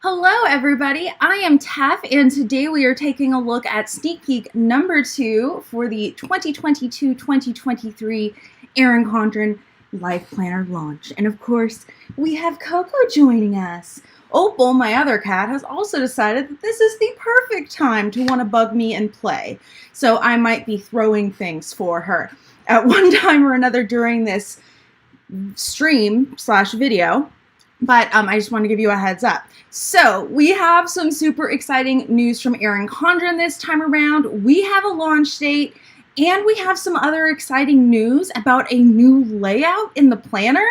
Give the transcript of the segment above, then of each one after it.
Hello everybody, I am Tef and today we are taking a look at sneak peek number 2 for the 2022-2023 Erin Condren LifePlanner launch. And of course, we have Coco joining us. Opal, my other cat, has also decided that this is the perfect time to want to bug me and play. So I might be throwing things for her at one time or another during this stream/video. But I just want to give you a heads up. So we have some super exciting news from Erin Condren this time around. We have a launch date and we have some other exciting news about a new layout in the planner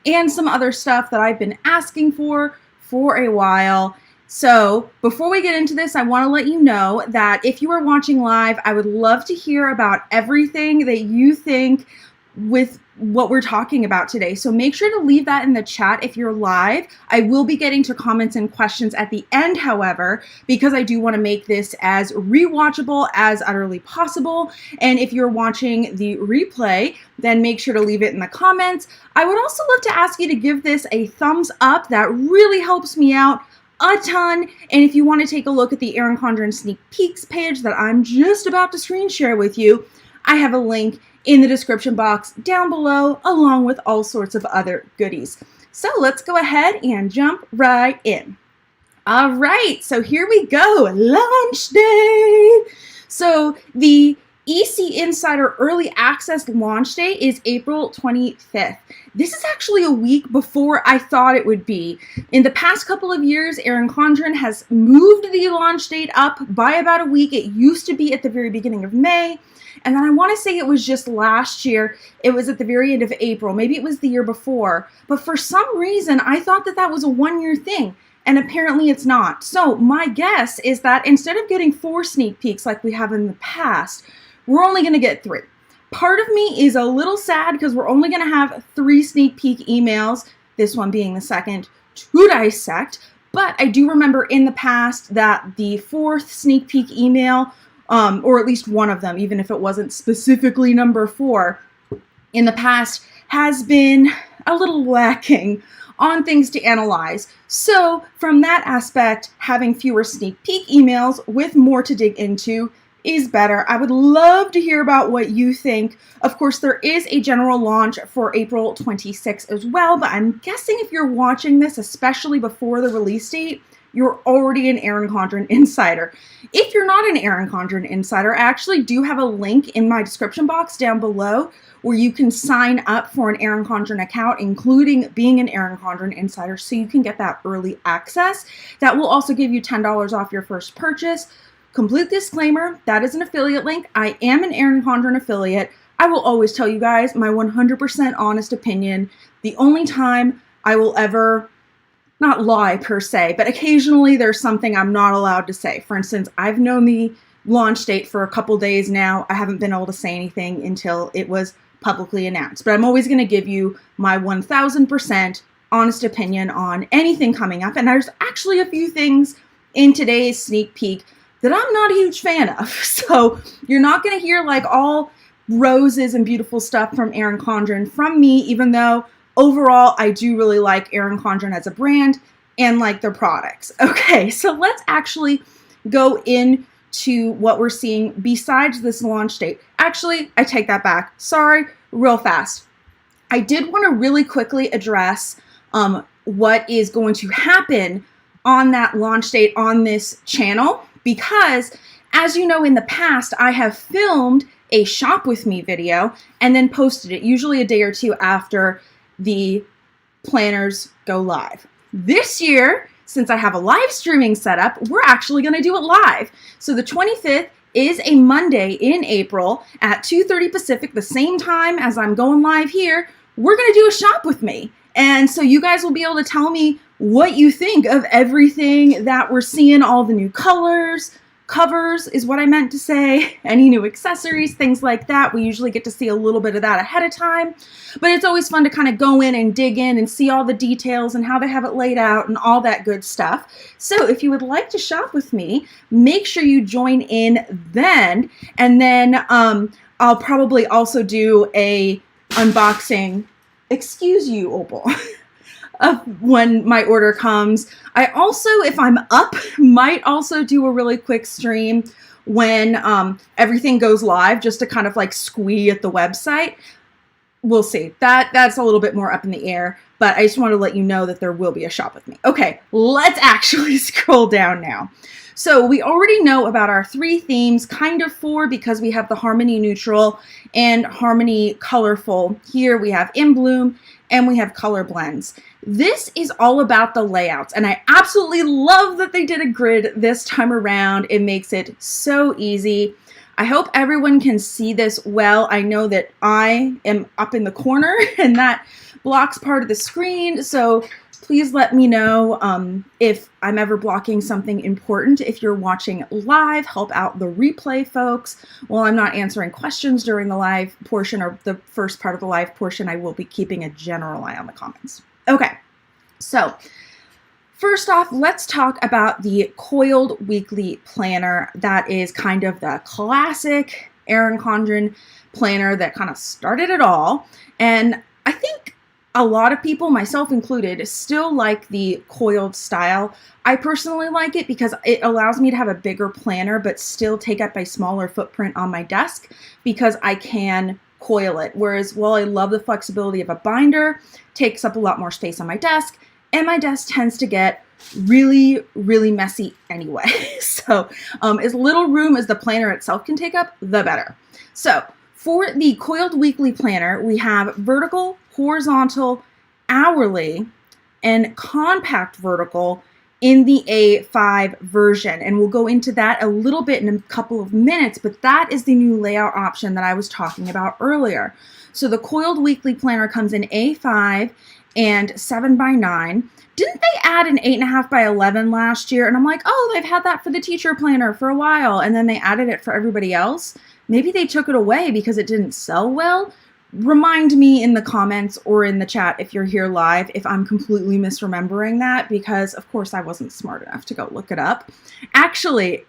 and some other stuff that I've been asking for a while. So before we get into this, I want to let you know that if you are watching live, I would love to hear about everything that you think with what we're talking about today. So make sure to leave that in the chat if you're live. I will be getting to comments and questions at the end, however, because I do want to make this as rewatchable as utterly possible. And if you're watching the replay, then make sure to leave it in the comments. I would also love to ask you to give this a thumbs up. That really helps me out a ton. And if you want to take a look at the Erin Condren sneak peeks page that I'm just about to screen share with you, I have a link in the description box down below, along with all sorts of other goodies. So let's go ahead and jump right in. All right, so here we go, launch day. So the EC Insider Early Access launch day is April 25th. This is actually a week before I thought it would be. In the past couple of years, Erin Condren has moved the launch date up by about a week. It used to be at the very beginning of May. And then I want to say it was just last year, it was at the very end of April. Maybe it was the year before. But for some reason, I thought that that was a one-year thing. And apparently it's not. So my guess is that instead of getting 4 sneak peeks like we have in the past, we're only going to get 3. Part of me is a little sad because we're only going to have 3 sneak peek emails, this one being the second, to dissect. But I do remember in the past that the 4th sneak peek email, or at least one of them, even if it wasn't specifically number 4, in the past has been a little lacking on things to analyze. So from that aspect, having fewer sneak peek emails with more to dig into is better. I would love to hear about what you think. Of course, there is a general launch for April 26th as well, but I'm guessing if you're watching this, especially before the release date, you're already an Erin Condren Insider. If you're not an Erin Condren Insider, I actually do have a link in my description box down below where you can sign up for an Erin Condren account, including being an Erin Condren Insider, so you can get that early access. That will also give you $10 off your first purchase. Complete disclaimer, that is an affiliate link. I am an Erin Condren affiliate. I will always tell you guys my 100% honest opinion. The only time I will ever not lie per se, but occasionally there's something I'm not allowed to say. For instance, I've known the launch date for a couple days now. I haven't been able to say anything until it was publicly announced. But I'm always going to give you my 1000% honest opinion on anything coming up. And there's actually a few things in today's sneak peek that I'm not a huge fan of. So you're not going to hear like all roses and beautiful stuff from Erin Condren from me, even though overall, I do really like Erin Condren as a brand and like their products. Okay, so let's actually go into what we're seeing besides this launch date. Actually, I take that back. Sorry, real fast. I did want to really quickly address what is going to happen on that launch date on this channel, because as you know, in the past, I have filmed a shop with me video and then posted it, usually a day or two after the planners go live. This year, since I have a live streaming setup, we're actually going to do it live. So the 25th is a Monday in April at 2:30 Pacific, the same time as I'm going live here. We're going to do a shop with me. And so you guys will be able to tell me what you think of everything that we're seeing, all the new colors, covers is what I meant to say, any new accessories, things like that. We usually get to see a little bit of that ahead of time, but it's always fun to kind of go in and dig in and see all the details and how they have it laid out and all that good stuff. So if you would like to shop with me, make sure you join in then, and then I'll probably also do a unboxing. Excuse you, Opal. of when my order comes. I also, if I'm up, might also do a really quick stream when everything goes live, just to kind of like squee at the website. We'll see. That's a little bit more up in the air, but I just want to let you know that there will be a shop with me. Okay, let's actually scroll down now. So we already know about our 3 themes, kind of 4, because we have the Harmony Neutral and Harmony Colorful. Here we have In Bloom and we have Color Blends. This is all about the layouts, and I absolutely love that they did a grid this time around. It makes it so easy. I hope everyone can see this well. I know that I am up in the corner and that blocks part of the screen, so please let me know if I'm ever blocking something important. If you're watching live, help out the replay folks. While I'm not answering questions during the live portion or the first part of the live portion, I will be keeping a general eye on the comments. Okay, so first off, let's talk about the Coiled Weekly Planner. That is kind of the classic Erin Condren planner that kind of started it all. And I think a lot of people, myself included, still like the coiled style. I personally like it because it allows me to have a bigger planner but still take up a smaller footprint on my desk because I can coil it. Whereas while I love the flexibility of a binder, it takes up a lot more space on my desk, and my desk tends to get really, really messy anyway. So as little room as the planner itself can take up, the better. So for the Coiled Weekly Planner, we have vertical, horizontal, hourly, and compact vertical in the A5 version. And we'll go into that a little bit in a couple of minutes, but that is the new layout option that I was talking about earlier. So the Coiled Weekly Planner comes in A5 and 7x9. Didn't they add an 8.5x11 last year? And I'm like, oh, they've had that for the teacher planner for a while, and then they added it for everybody else. Maybe they took it away because it didn't sell well. Remind me in the comments or in the chat if you're here live if I'm completely misremembering that, because of course I wasn't smart enough to go look it up. Actually,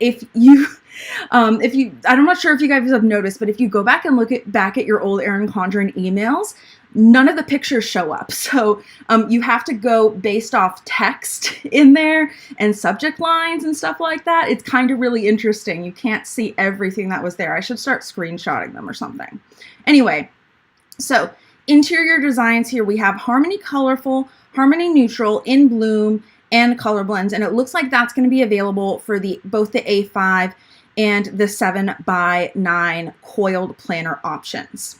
I'm not sure if you guys have noticed, but if you go back and look back at your old Erin Condren emails, none of the pictures show up. So you have to go based off text in there and subject lines and stuff like that. It's kind of really interesting. You can't see everything that was there. I should start screenshotting them or something. Anyway, so interior designs here, we have Harmony Colorful, Harmony Neutral, In Bloom, and Color Blends. And it looks like that's going to be available for both the A5 and the 7x9 coiled planner options.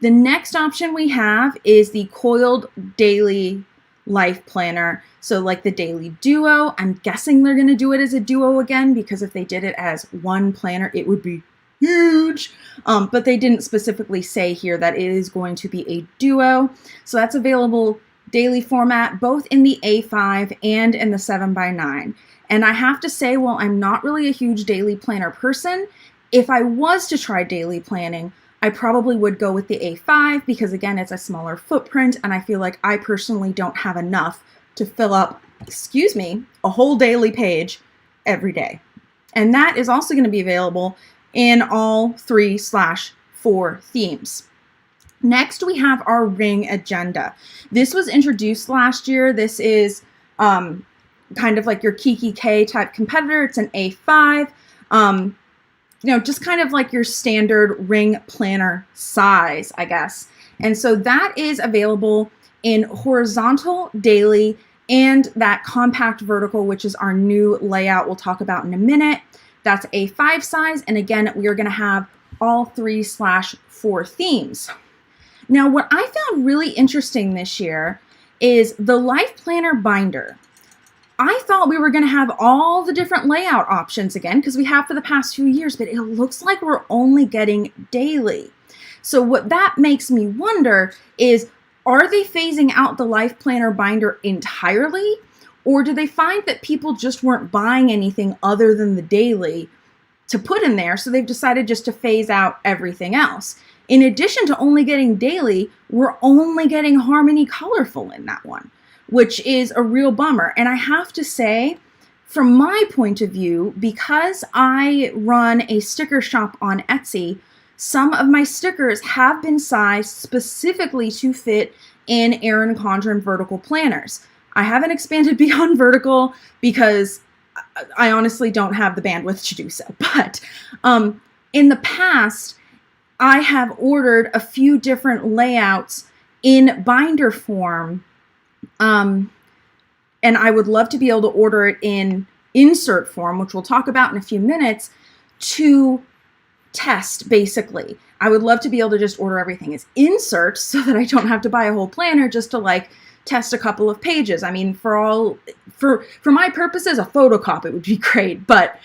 The next option we have is the Coiled Daily Life Planner. So like the Daily Duo, I'm guessing they're going to do it as a duo again, because if they did it as one planner, it would be huge. But they didn't specifically say here that it is going to be a duo. So that's available daily format, both in the A5 and in the 7x9. And I have to say, while I'm not really a huge daily planner person, if I was to try daily planning, I probably would go with the A5 because, again, it's a smaller footprint, and I feel like I personally don't have enough to fill up, a whole daily page every day. And that is also going to be available in all 3/4 themes. Next, we have our ring agenda. This was introduced last year. This is kind of like your Kiki K type competitor. It's an A5. Just kind of like your standard ring planner size, I guess. And so that is available in horizontal, daily, and that compact vertical, which is our new layout we'll talk about in a minute. That's A5 size. And again, we are going to have all 3/4 themes. Now, what I found really interesting this year is the Life Planner binder. I thought we were going to have all the different layout options again, because we have for the past few years, but it looks like we're only getting daily. So what that makes me wonder is, are they phasing out the Life Planner binder entirely? Or do they find that people just weren't buying anything other than the daily to put in there, so they've decided just to phase out everything else? In addition to only getting daily, we're only getting Harmony Colorful in that one, which is a real bummer. And I have to say, from my point of view, because I run a sticker shop on Etsy, some of my stickers have been sized specifically to fit in Erin Condren vertical planners. I haven't expanded beyond vertical because I honestly don't have the bandwidth to do so. But in the past, I have ordered a few different layouts in binder form, and I would love to be able to order it in insert form, which we'll talk about in a few minutes, to test, basically. I would love to be able to just order everything as inserts so that I don't have to buy a whole planner just to like test a couple of pages. I mean, for my purposes, a photocopy would be great, but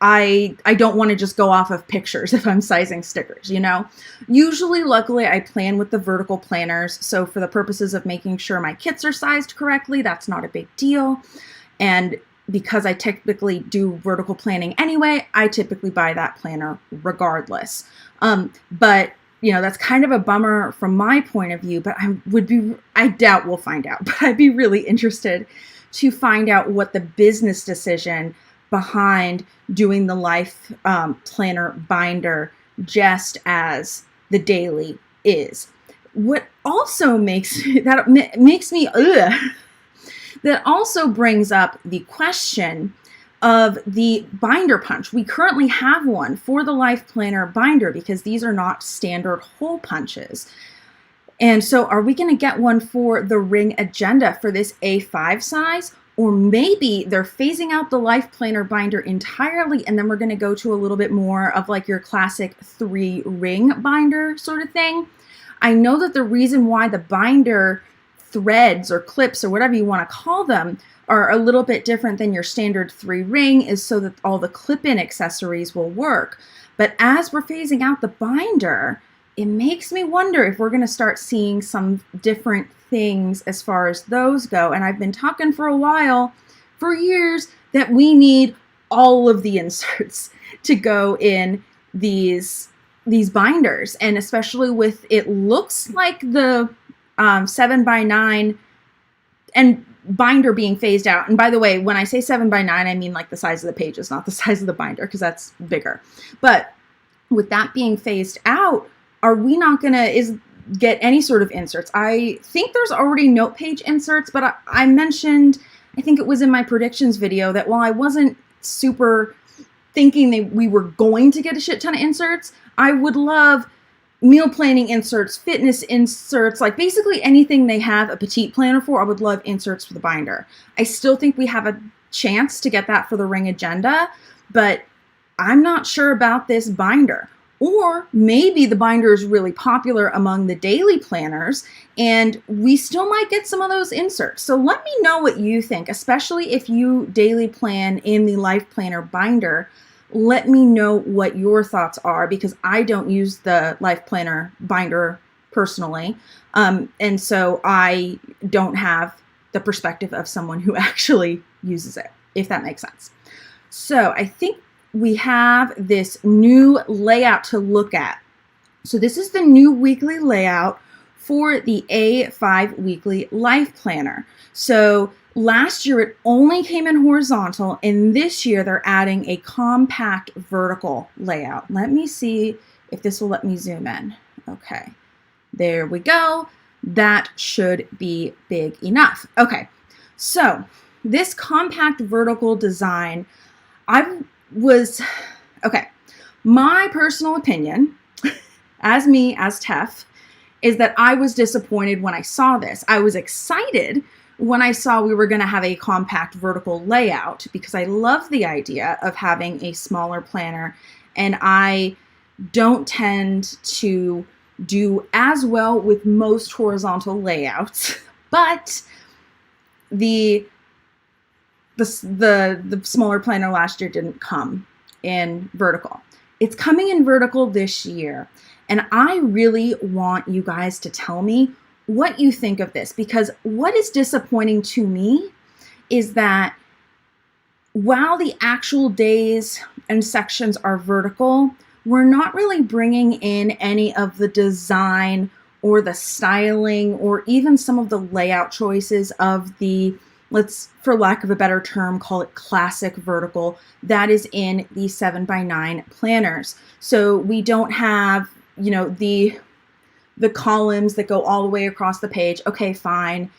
I don't want to just go off of pictures if I'm sizing stickers, you know? Usually, luckily, I plan with the vertical planners, so for the purposes of making sure my kits are sized correctly, that's not a big deal. And because I typically do vertical planning anyway, I typically buy that planner regardless. But you know, that's kind of a bummer from my point of view, but I doubt we'll find out, but I'd be really interested to find out what the business decision behind doing the life planner binder just as the daily is. What also makes me that also brings up the question of the binder punch. We currently have one for the Life Planner binder because these are not standard hole punches. And so are we going to get one for the ring agenda for this A5 size? Or maybe they're phasing out the Life Planner binder entirely, and then we're going to go to a little bit more of like your classic 3-ring binder sort of thing. I know that the reason why the binder threads or clips or whatever you want to call them are a little bit different than your standard 3-ring is so that all the clip-in accessories will work. But as we're phasing out the binder, it makes me wonder if we're going to start seeing some different things as far as those go. And I've been talking for a while, for years, that we need all of the inserts to go in these binders. And especially with, it looks like the 7x9 and binder being phased out. And by the way, when I say 7x9, I mean like the size of the pages, not the size of the binder, because that's bigger. But with that being phased out, are we not going to get any sort of inserts? I think there's already note page inserts, but I mentioned, I think it was in my predictions video, that while I wasn't super thinking that we were going to get a shit ton of inserts, I would love meal planning inserts, fitness inserts, like basically anything they have a petite planner for, I would love inserts for the binder. I still think we have a chance to get that for the ring agenda, but I'm not sure about this binder. Or maybe the binder is really popular among the daily planners and we still might get some of those inserts. So let me know what you think, especially if you daily plan in the Life Planner binder. Let me know what your thoughts are because I don't use the Life Planner binder personally. And so I don't have the perspective of someone who actually uses it, if that makes sense. So I think we have this new layout to look at. So this is the new weekly layout for the A5 weekly life planner. So last year it only came in horizontal, and this year they're adding a compact vertical layout. Let me see if this will let me zoom in. Okay, there we go. That should be big enough. Okay, so this compact vertical design, my personal opinion, as Tef, is that I was disappointed when I saw this. I was excited when I saw we were going to have a compact vertical layout because I love the idea of having a smaller planner, and I don't tend to do as well with most horizontal layouts, but the smaller planner last year didn't come in vertical. It's coming in vertical this year. And I really want you guys to tell me what you think of this, because what is disappointing to me is that while the actual days and sections are vertical, we're not really bringing in any of the design or the styling or even some of the layout choices of the, let's, for lack of a better term, call it classic vertical, that is in the 7x9 planners. So we don't have, you know, the the columns that go all the way across the page. Okay, fine.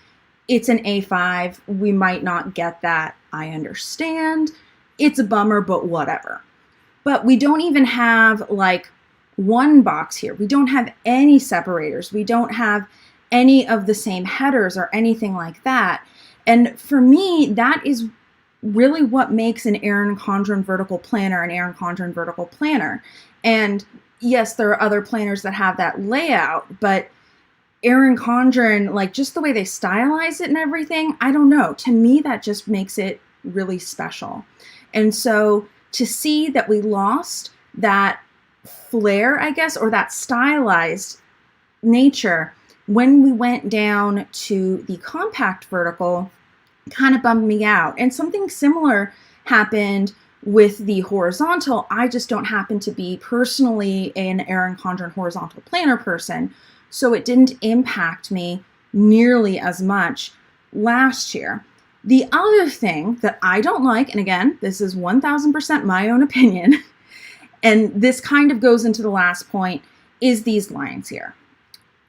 It's an A5. We might not get that. I understand. It's a bummer, but whatever. But we don't even have like one box here. We don't have any separators. We don't have any of the same headers or anything like that. And for me, that is really what makes an Erin Condren vertical planner an Erin Condren vertical planner. And yes, there are other planners that have that layout, but Erin Condren, like just the way they stylize it and everything, I don't know. To me, that just makes it really special. And so to see that we lost that flair, I guess, or that stylized nature when we went down to the compact vertical kind of bummed me out. And something similar happened with the horizontal. I just don't happen to be personally an Erin Condren horizontal planner person, so it didn't impact me nearly as much last year. The other thing that I don't like, and again, this is 1000% my own opinion, and this kind of goes into the last point, is these lines here.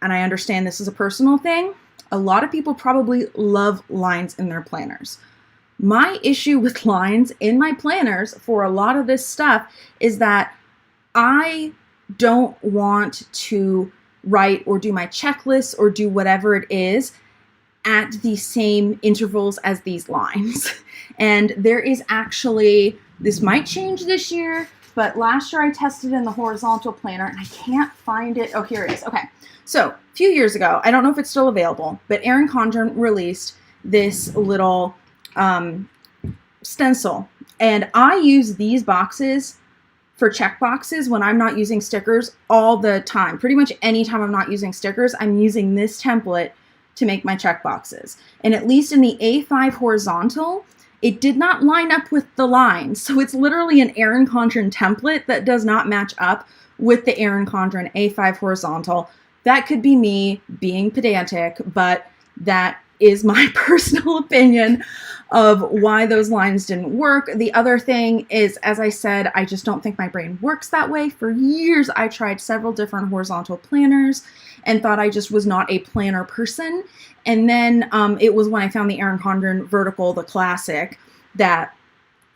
And I understand this is a personal thing. A lot of people probably love lines in their planners. My issue with lines in my planners for a lot of this stuff is that I don't want to write or do my checklists or do whatever it is at the same intervals as these lines. And there is actually, this might change this year, but last year I tested in the horizontal planner and I can't find it. Oh, here it is. Okay. So a few years ago, I don't know if it's still available, but Erin Condren released this little stencil. And I use these boxes for check boxes when I'm not using stickers all the time. Pretty much anytime I'm not using stickers, I'm using this template to make my check boxes. And at least in the A5 horizontal, it did not line up with the lines. So it's literally an Erin Condren template that does not match up with the Erin Condren A5 horizontal. That could be me being pedantic, but that is my personal opinion of why those lines didn't work. The other thing is, as I said, I just don't think my brain works that way. For years, I tried several different horizontal planners and thought I just was not a planner person. And then it was when I found the Erin Condren vertical, the classic, that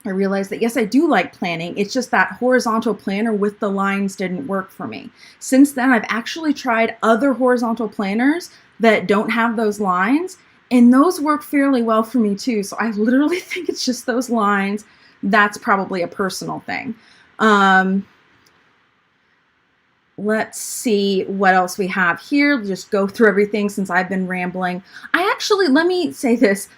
I realized that yes, I do like planning. It's just that horizontal planner with the lines didn't work for me. Since then, I've actually tried other horizontal planners that don't have those lines, and those work fairly well for me too. So I literally think it's just those lines. That's probably a personal thing. Let's see what else we have here. Just go through everything since I've been rambling. Let me say this.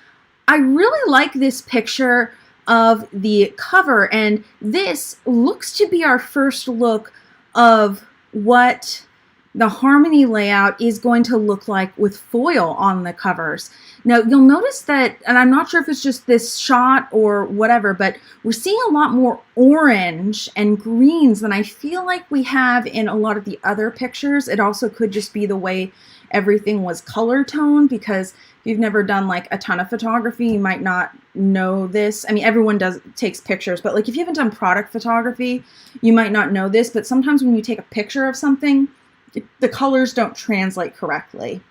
I really like this picture of the cover, and this looks to be our first look of what the Harmony layout is going to look like with foil on the covers. Now you'll notice that, and I'm not sure if it's just this shot or whatever, but we're seeing a lot more orange and greens than I feel like we have in a lot of the other pictures. It also could just be the way everything was color toned, because if you've never done like a ton of photography, you might not know this. I mean, everyone takes pictures, but like if you haven't done product photography, you might not know this, but sometimes when you take a picture of something, the colors don't translate correctly.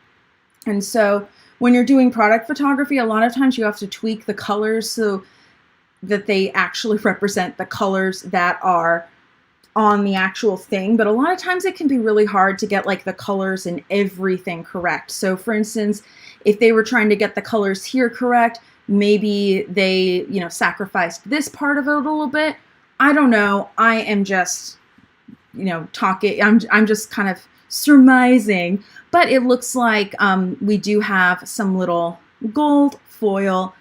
And so when you're doing product photography, a lot of times you have to tweak the colors so that they actually represent the colors that are on the actual thing. But a lot of times it can be really hard to get like the colors and everything correct. So for instance, if they were trying to get the colors here correct, maybe they, sacrificed this part of it a little bit. I don't know. I am just, talking. I'm just kind of surmising, but it looks like we do have some little gold foil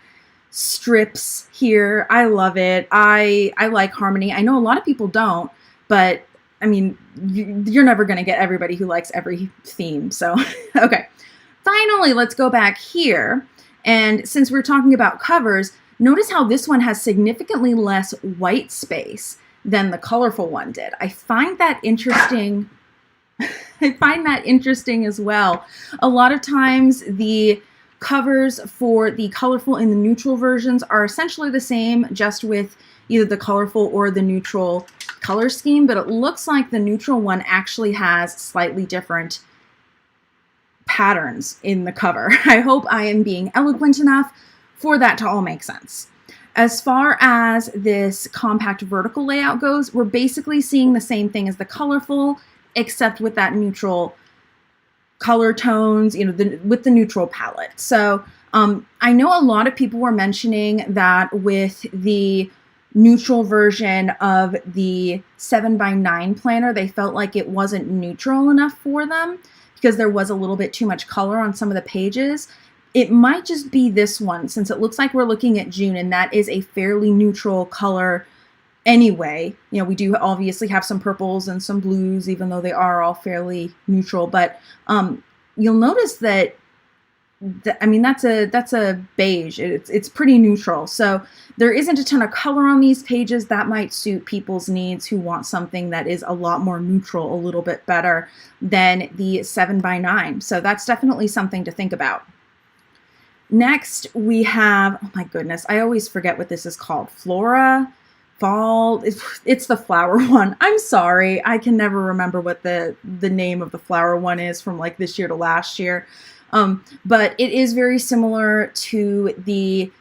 strips here. I love it. I like Harmony. I know a lot of people don't, but I mean, you're never going to get everybody who likes every theme. So, okay. Finally, let's go back here. And since we're talking about covers, notice how this one has significantly less white space than the colorful one did. I find that interesting. I find that interesting as well. A lot of times the covers for the colorful and the neutral versions are essentially the same, just with either the colorful or the neutral color scheme, but it looks like the neutral one actually has slightly different patterns in the cover. I hope I am being eloquent enough for that to all make sense. As far as this compact vertical layout goes, we're basically seeing the same thing as the colorful, except with that neutral color tones, with the neutral palette. So I know a lot of people were mentioning that with the neutral version of the 7x9 planner, they felt like it wasn't neutral enough for them because there was a little bit too much color on some of the pages. It might just be this one, since it looks like we're looking at June, and that is a fairly neutral color anyway. We do obviously have some purples and some blues, even though they are all fairly neutral, but you'll notice that that's a beige. It's pretty neutral. So there isn't a ton of color on these pages. That might suit people's needs who want something that is a lot more neutral, a little bit better than the 7x9. So that's definitely something to think about. Next, we have, oh my goodness, I always forget what this is called. Flora, fall, it's the flower one. I'm sorry, I can never remember what the name of the flower one is from like this year to last year. But it is very similar to the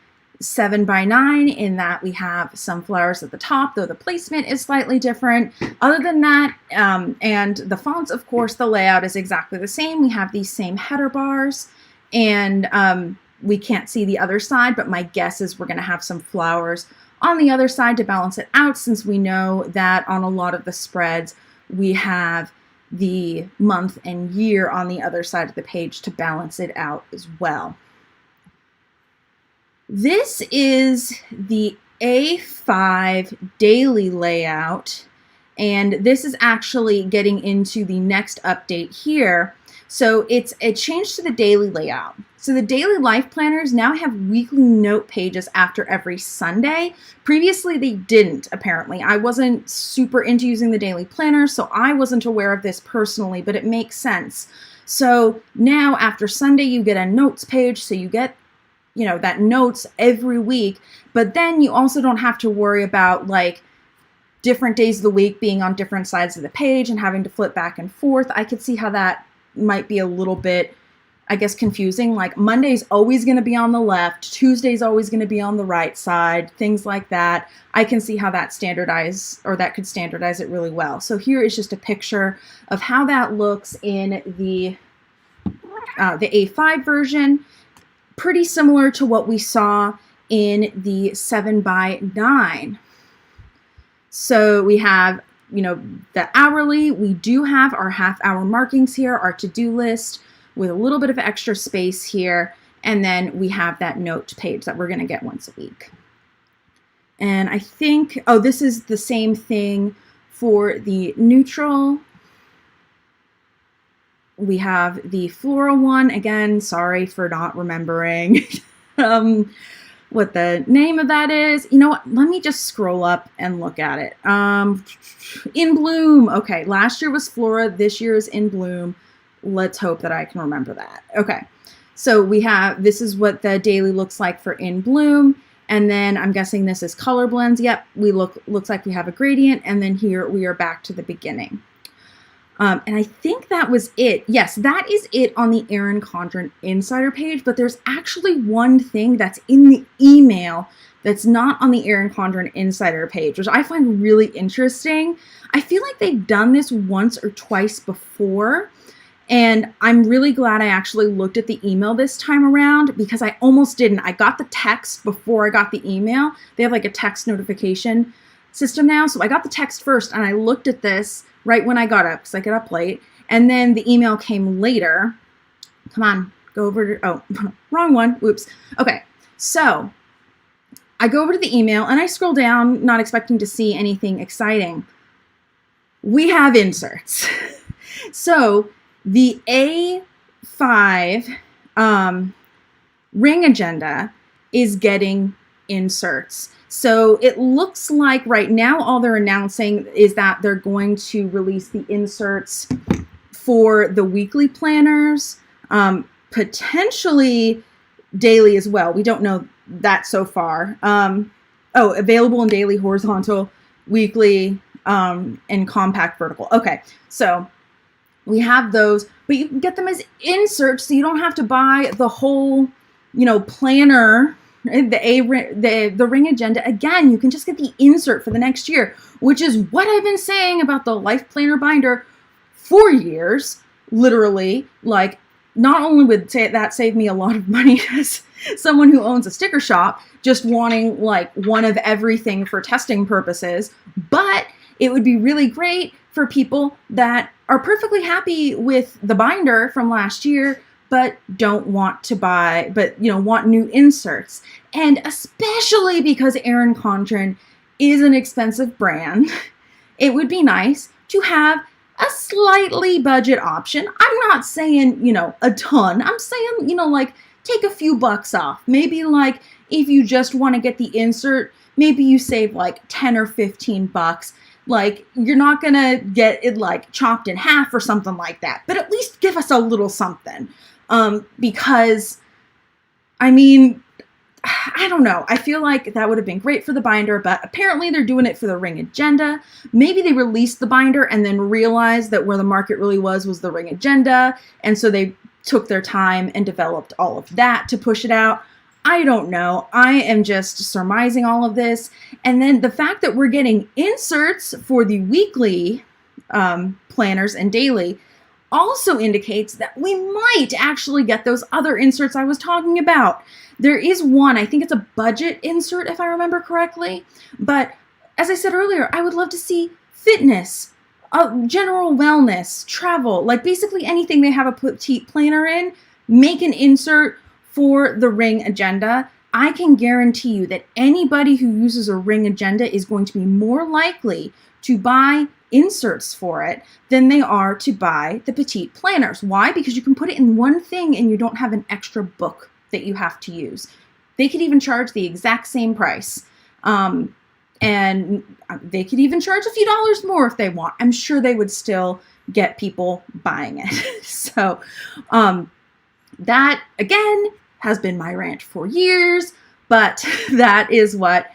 7x9 in that we have some flowers at the top, though the placement is slightly different. Other than that, and the fonts, of course, the layout is exactly the same. We have these same header bars, and we can't see the other side, but my guess is we're going to have some flowers on the other side to balance it out, since we know that on a lot of the spreads, we have the month and year on the other side of the page to balance it out as well. This is the A5 daily layout, and this is actually getting into the next update here. So it's a change to the daily layout. So the daily life planners now have weekly note pages after every Sunday. Previously, they didn't, apparently. I wasn't super into using the daily planner, so I wasn't aware of this personally, but it makes sense. So now after Sunday, you get a notes page, so you get that notes every week, but then you also don't have to worry about like different days of the week being on different sides of the page and having to flip back and forth. I could see how that might be a little bit, I guess, confusing. Like Monday's always going to be on the left, Tuesday's always going to be on the right side, things like that. I can see how that could standardize it really well. So here is just a picture of how that looks in the A5 version. Pretty similar to what we saw in the 7x9. So we have, the hourly. We do have our half-hour markings here, our to-do list with a little bit of extra space here. And then we have that note page that we're going to get once a week. And I think, this is the same thing for the neutral. We have the floral one. Again, sorry for not remembering what the name of that is. You know what? Let me just scroll up and look at it. In Bloom. Okay, last year was Flora. This year is In Bloom. Let's hope that I can remember that. Okay, so we have, this is what the daily looks like for In Bloom. And then I'm guessing this is color blends. Yep, looks like we have a gradient. And then here we are back to the beginning. And I think that was it. Yes, that is it on the Erin Condren Insider page, but there's actually one thing that's in the email that's not on the Erin Condren Insider page, which I find really interesting. I feel like they've done this once or twice before, and I'm really glad I actually looked at the email this time around because I almost didn't. I got the text before I got the email. They have like a text notification system now, so I got the text first, and I looked at this right when I got up, because I get up late, and then the email came later. Come on, go over to, wrong one, whoops. Okay, so I go over to the email, and I scroll down, not expecting to see anything exciting. We have inserts. So the A5 ring agenda is getting inserts. So it looks like right now all they're announcing is that they're going to release the inserts for the weekly planners, potentially daily as well. We don't know that so far. Available in daily, horizontal, weekly, and compact vertical. Okay, so We have those, but you can get them as inserts, so you don't have to buy the whole, planner, the ring agenda. Again, you can just get the insert for the next year, which is what I've been saying about the Life Planner binder for years, literally. Like, not only would that save me a lot of money as someone who owns a sticker shop, just wanting like one of everything for testing purposes, but it would be really great for people that are perfectly happy with the binder from last year, but don't want to buy, but want new inserts. And especially because Erin Condren is an expensive brand, it would be nice to have a slightly budget option. I'm not saying, a ton. I'm saying, like take a few bucks off. Maybe like if you just want to get the insert, maybe you save like 10 or 15 bucks. Like, you're not going to get it like chopped in half or something like that, but at least give us a little something. Because I mean, I don't know. I feel like that would have been great for the binder, but apparently they're doing it for the ring agenda. Maybe they released the binder and then realized that where the market really was the ring agenda. And so they took their time and developed all of that to push it out. I don't know. I am just surmising all of this. And then the fact that we're getting inserts for the weekly planners and daily also indicates that we might actually get those other inserts I was talking about. There is one, I think it's a budget insert if I remember correctly. But as I said earlier, I would love to see fitness, general wellness, travel, like basically anything they have a petite planner in, make an insert for the ring agenda. I can guarantee you that anybody who uses a ring agenda is going to be more likely to buy inserts for it than they are to buy the petite planners. Why? Because you can put it in one thing and you don't have an extra book that you have to use. They could even charge the exact same price. And they could even charge a few dollars more if they want. I'm sure they would still get people buying it. So that, again, has been my rant for years, but that is what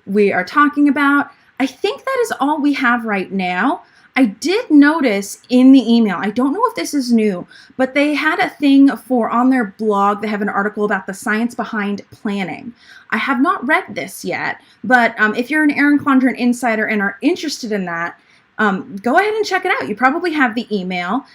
we are talking about. I think that is all we have right now. I did notice in the email, I don't know if this is new, but they had a thing for on their blog. They have an article about the science behind planning. I have not read this yet, but if you're an Erin Condren insider and are interested in that, go ahead and check it out. You probably have the email.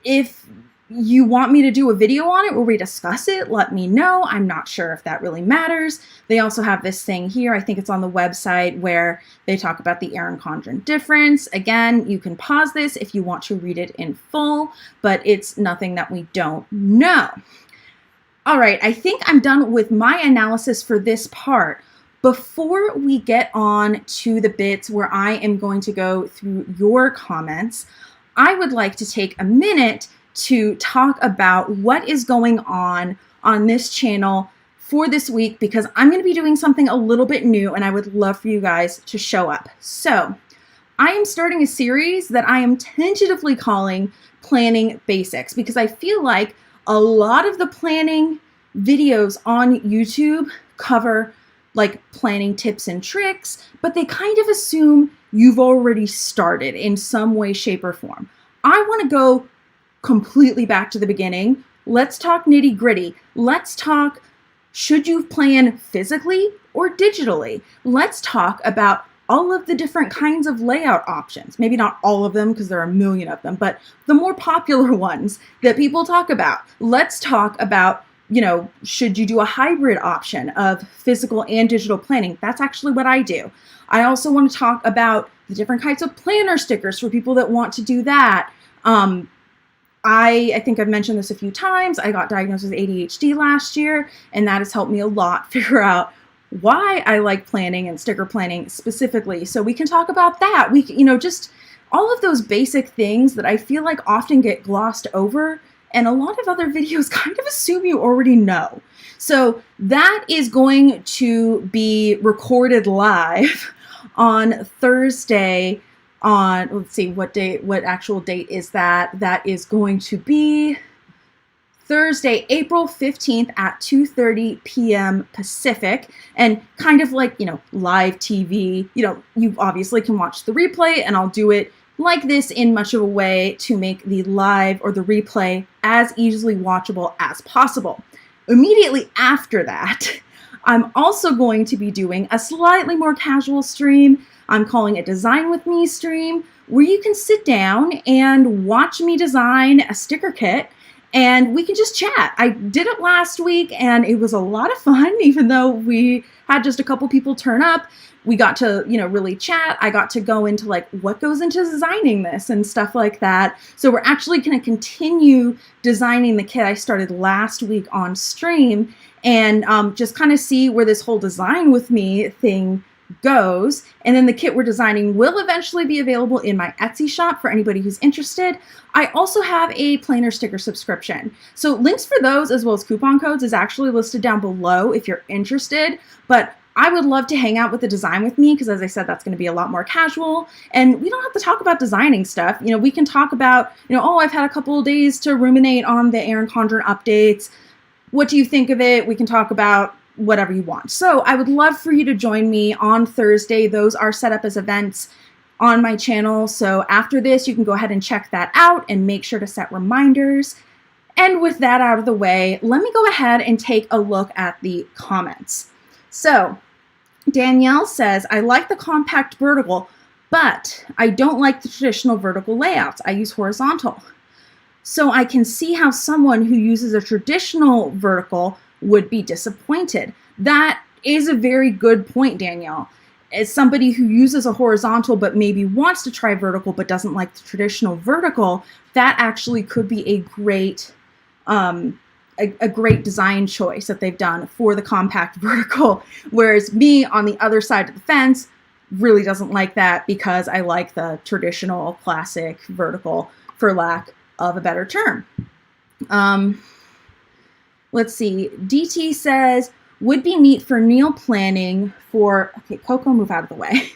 If you want me to do a video on it where we discuss it, let me know. I'm not sure if that really matters. They also have this thing here. I think it's on the website where they talk about the Erin Condren difference. Again, you can pause this if you want to read it in full, but it's nothing that we don't know. All right, I think I'm done with my analysis for this part. Before we get on to the bits where I am going to go through your comments, I would like to take a minute to talk about what is going on this channel for this week, because I'm going to be doing something a little bit new and I would love for you guys to show up. So I am starting a series that I am tentatively calling Planning Basics, because I feel like a lot of the planning videos on YouTube cover like planning tips and tricks, but they kind of assume you've already started in some way, shape, or form. I want to go completely back to the beginning. Let's talk nitty gritty. Let's talk, should you plan physically or digitally? Let's talk about all of the different kinds of layout options. Maybe not all of them because there are a million of them, but the more popular ones that people talk about. Let's talk about, should you do a hybrid option of physical and digital planning? That's actually what I do. I also want to talk about the different kinds of planner stickers for people that want to do that. I think I've mentioned this a few times. I got diagnosed with ADHD last year, and that has helped me a lot figure out why I like planning and sticker planning specifically. So we can talk about that. Just all of those basic things that I feel like often get glossed over, and a lot of other videos kind of assume you already know. So that is going to be recorded live on Thursday. Let's see, what actual date is that? That is going to be Thursday, April 15th at 2:30 p.m. Pacific, and kind of like, live TV. You obviously can watch the replay, and I'll do it like this in much of a way to make the live or the replay as easily watchable as possible. Immediately after that, I'm also going to be doing a slightly more casual stream. I'm calling it Design With Me stream, where you can sit down and watch me design a sticker kit and we can just chat. I did it last week and it was a lot of fun, even though we had just a couple people turn up. We got to, really chat. I got to go into like what goes into designing this and stuff like that. So we're actually going to continue designing the kit I started last week on stream and just kind of see where this whole Design With Me thing goes. And then the kit we're designing will eventually be available in my Etsy shop for anybody who's interested. I also have a planner sticker subscription. So links for those as well as coupon codes is actually listed down below if you're interested. But I would love to hang out with the Design With Me because, as I said, that's going to be a lot more casual. And we don't have to talk about designing stuff. We can talk about, I've had a couple of days to ruminate on the Erin Condren updates. What do you think of it? We can talk about whatever you want. So I would love for you to join me on Thursday. Those are set up as events on my channel. So after this, you can go ahead and check that out and make sure to set reminders. And with that out of the way, let me go ahead and take a look at the comments. So Danielle says, I like the compact vertical, but I don't like the traditional vertical layouts. I use horizontal. So I can see how someone who uses a traditional vertical would be disappointed. That is a very good point, Danielle. As somebody who uses a horizontal but maybe wants to try vertical but doesn't like the traditional vertical, that actually could be a great great design choice that they've done for the compact vertical. Whereas me on the other side of the fence really doesn't like that because I like the traditional classic vertical, for lack of a better term. Let's see. DT says, would be neat for meal planning for, okay, Coco, move out of the way.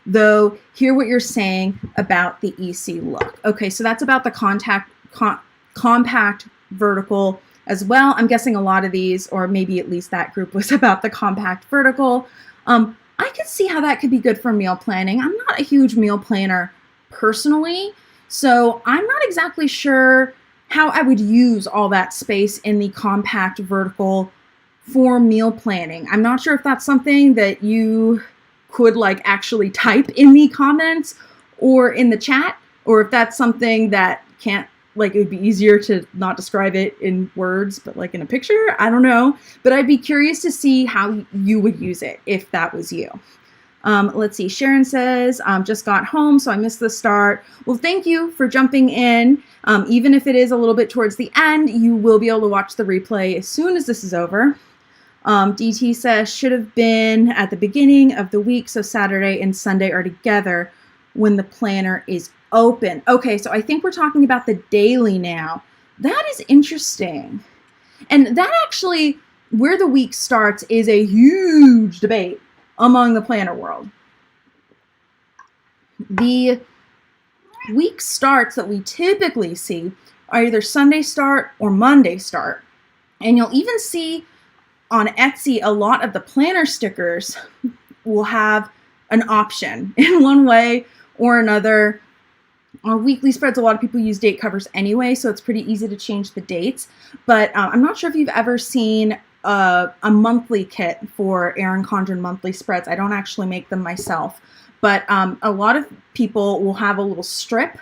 Though, hear what you're saying about the EC look. Okay, so that's about the compact vertical as well. I'm guessing a lot of these, or maybe at least that group, was about the compact vertical. I could see how that could be good for meal planning. I'm not a huge meal planner personally, so I'm not exactly sure how I would use all that space in the compact vertical for meal planning. I'm not sure if that's something that you could actually type in the comments or in the chat, or if that's something that can't, it would be easier to not describe it in words, but in a picture. I don't know, but I'd be curious to see how you would use it if that was you. Let's see. Sharon says, just got home, so I missed the start. Well, thank you for jumping in. Even if it is a little bit towards the end, you will be able to watch the replay as soon as this is over. DT says, should have been at the beginning of the week, so Saturday and Sunday are together when the planner is open. Okay, so I think we're talking about the daily now. That is interesting. And that actually, where the week starts is a huge debate among the planner world. The week starts that we typically see are either Sunday start or Monday start. And you'll even see on Etsy, a lot of the planner stickers will have an option in one way or another. On weekly spreads, a lot of people use date covers anyway, so it's pretty easy to change the dates. But I'm not sure if you've ever seen a monthly kit for Erin Condren monthly spreads. I don't actually make them myself, but a lot of people will have a little strip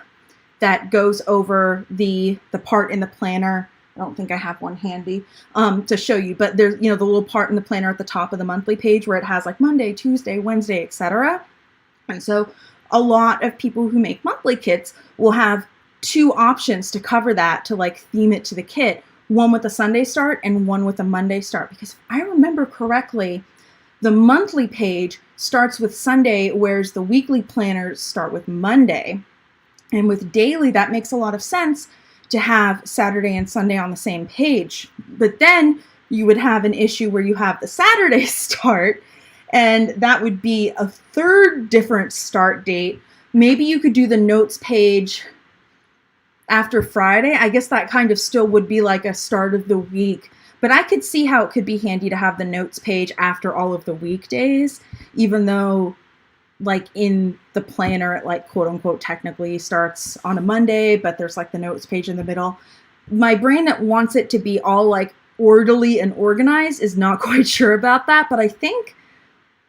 that goes over the part in the planner. I don't think I have one handy to show you, but there's the little part in the planner at the top of the monthly page where it has Monday, Tuesday, Wednesday, etc. And so a lot of people who make monthly kits will have two options to cover that, to theme it to the kit. One with a Sunday start and one with a Monday start. Because if I remember correctly, the monthly page starts with Sunday, whereas the weekly planners start with Monday. And with daily, that makes a lot of sense to have Saturday and Sunday on the same page. But then you would have an issue where you have the Saturday start, and that would be a third different start date. Maybe you could do the notes page after Friday. I guess that kind of still would be a start of the week, but I could see how it could be handy to have the notes page after all of the weekdays, even though like in the planner, it like quote unquote technically starts on a Monday, but there's like the notes page in the middle. My brain that wants it to be all like orderly and organized is not quite sure about that, but I think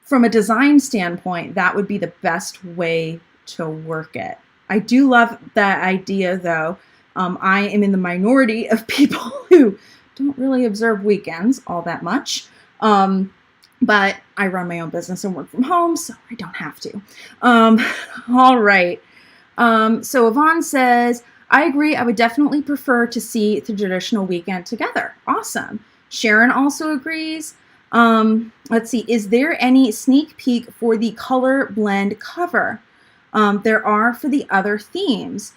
from a design standpoint, that would be the best way to work it. I do love that idea though. I am in the minority of people who don't really observe weekends all that much. But I run my own business and work from home, so I don't have to. All right. So Yvonne says, I agree. I would definitely prefer to see the traditional weekend together. Awesome. Sharon also agrees. Let's see. Is there any sneak peek for the color blend cover? There are for the other themes.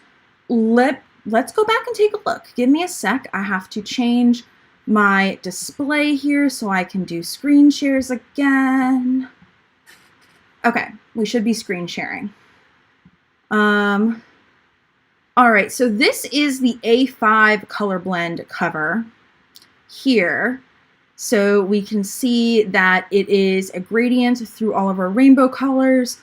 Let's go back and take a look. Give me a sec. I have to change my display here so I can do screen shares again. Okay, we should be screen sharing. All right, so this is the A5 color blend cover here. So we can see that it is a gradient through all of our rainbow colors.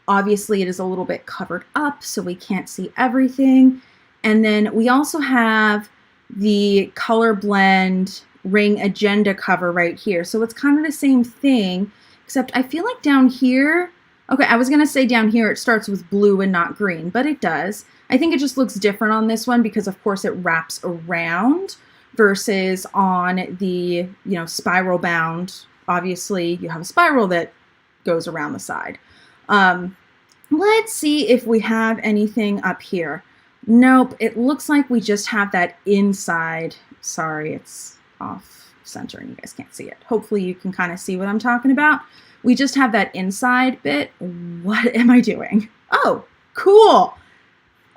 Obviously, it is a little bit covered up, so we can't see everything. And then we also have the color blend ring agenda cover right here. So it's kind of the same thing, except I feel like down here, okay, I was gonna say down here it starts with blue and not green, but it does. I think it just looks different on this one because of course it wraps around versus on the, spiral bound. Obviously you have a spiral that goes around the side. Let's see if we have anything up here. Nope, it looks like we just have that inside. Sorry, it's off center and you guys can't see it. Hopefully you can kind of see what I'm talking about. We just have that inside bit. What am I doing? Oh, cool.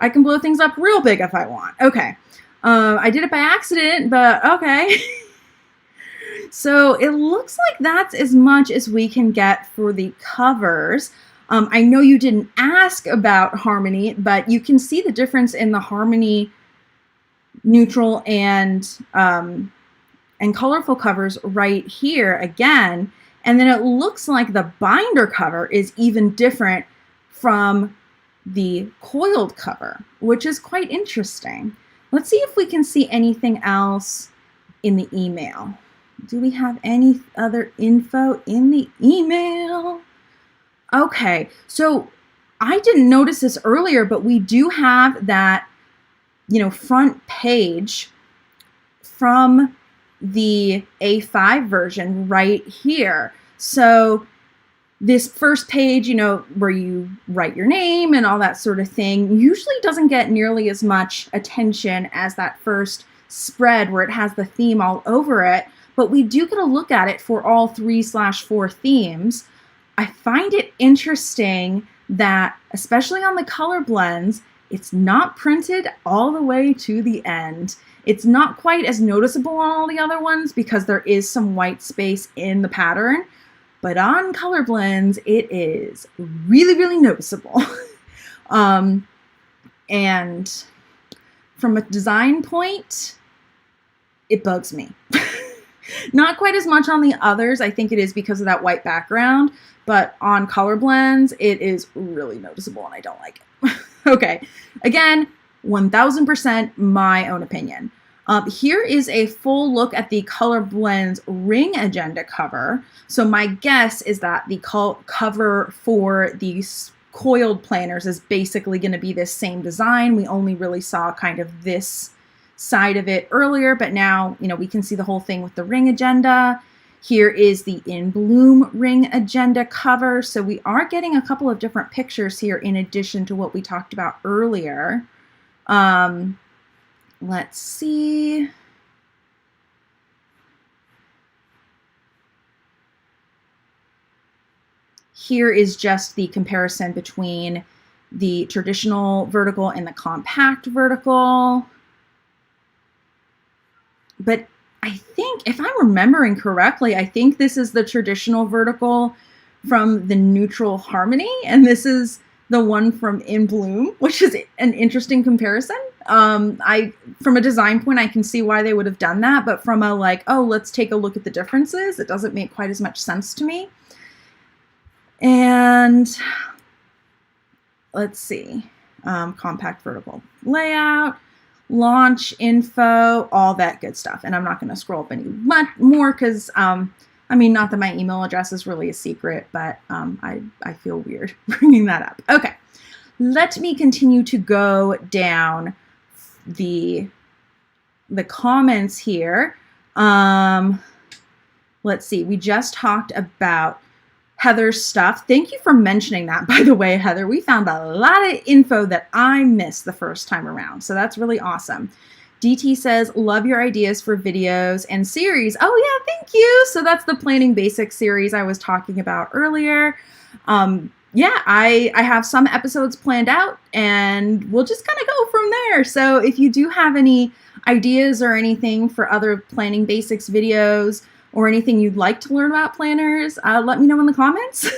I can blow things up real big if I want. Okay. I did it by accident, but okay. So it looks like that's as much as we can get for the covers. I know you didn't ask about harmony, but you can see the difference in the harmony neutral and colorful covers right here again. And then it looks like the binder cover is even different from the coiled cover, which is quite interesting. Let's see if we can see anything else in the email. Do we have any other info in the email? Okay, so I didn't notice this earlier, but we do have that, front page from the A5 version right here. So this first page, where you write your name and all that sort of thing, usually doesn't get nearly as much attention as that first spread where it has the theme all over it. But we do get a look at it for all 3/4 themes. I find it interesting that, especially on the color blends, it's not printed all the way to the end. It's not quite as noticeable on all the other ones because there is some white space in the pattern, but on color blends, it is really, really noticeable. And from a design point, it bugs me. Not quite as much on the others. I think it is because of that white background, but on color blends, it is really noticeable and I don't like it. Okay, again, 1000% my own opinion. Here is a full look at the color blends ring agenda cover. So my guess is that the cover for these coiled planners is basically going to be this same design. We only really saw kind of this side of it earlier, but now, we can see the whole thing with the ring agenda. Here is the In Bloom ring agenda cover. So we are getting a couple of different pictures here in addition to what we talked about earlier. Let's see. Here is just the comparison between the traditional vertical and the compact vertical. But I think, if I'm remembering correctly, I think this is the traditional vertical from the neutral harmony, and this is the one from In Bloom, which is an interesting comparison. From a design point, I can see why they would have done that, but from a let's take a look at the differences, it doesn't make quite as much sense to me. And let's see, compact vertical layout, launch info, all that good stuff. And I'm not going to scroll up any much more because, I mean, not that my email address is really a secret, but I feel weird bringing that up. Okay, let me continue to go down the comments here. Let's see, we just talked about Heather's stuff. Thank you for mentioning that, by the way, Heather. We found a lot of info that I missed the first time around, so that's really awesome. DT says, love your ideas for videos and series. Oh yeah, thank you. So that's the Planning Basics series I was talking about earlier. Yeah, I have some episodes planned out and we'll just kind of go from there. So if you do have any ideas or anything for other Planning Basics videos or anything you'd like to learn about planners, let me know in the comments.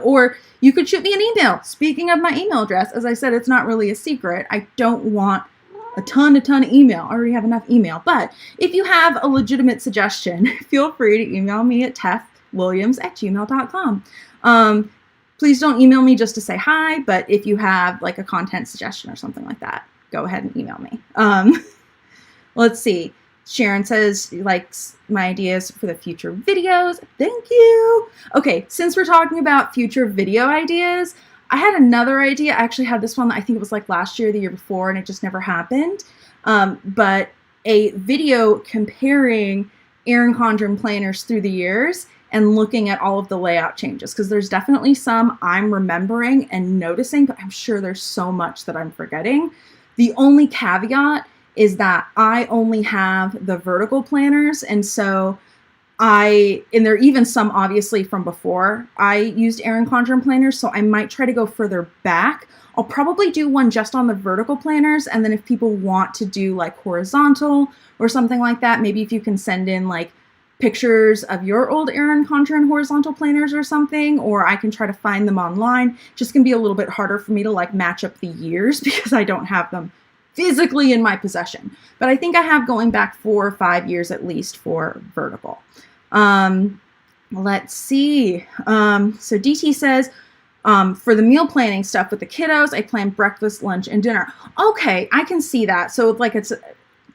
Or you could shoot me an email. Speaking of my email address, as I said, it's not really a secret. I don't want a ton of email. I already have enough email. But if you have a legitimate suggestion, feel free to email me at tefwilliams@gmail.com. Please don't email me just to say hi, but if you have like a content suggestion or something like that, go ahead and email me. Let's see. Sharon says she likes my ideas for the future videos. Thank you. Okay, since we're talking about future video ideas, I had another idea. I actually had this one, I think it was like last year or the year before, and it just never happened. But a video comparing Erin Condren planners through the years and looking at all of the layout changes, because there's definitely some I'm remembering and noticing, but I'm sure there's so much that I'm forgetting. The only caveat is that I only have the vertical planners, and so and there are even some obviously from before I used Erin Condren planners, so I might try to go further back. I'll probably do one just on the vertical planners, and then if people want to do like horizontal or something like that, maybe if you can send in like pictures of your old Erin Condren horizontal planners or something, or I can try to find them online. Just gonna be a little bit harder for me to like match up the years because I don't have them physically in my possession. But I think I have going back 4 or 5 years at least for vertical. Let's see. So DT says, for the meal planning stuff with the kiddos, I plan breakfast, lunch, and dinner. Okay, I can see that. So like it's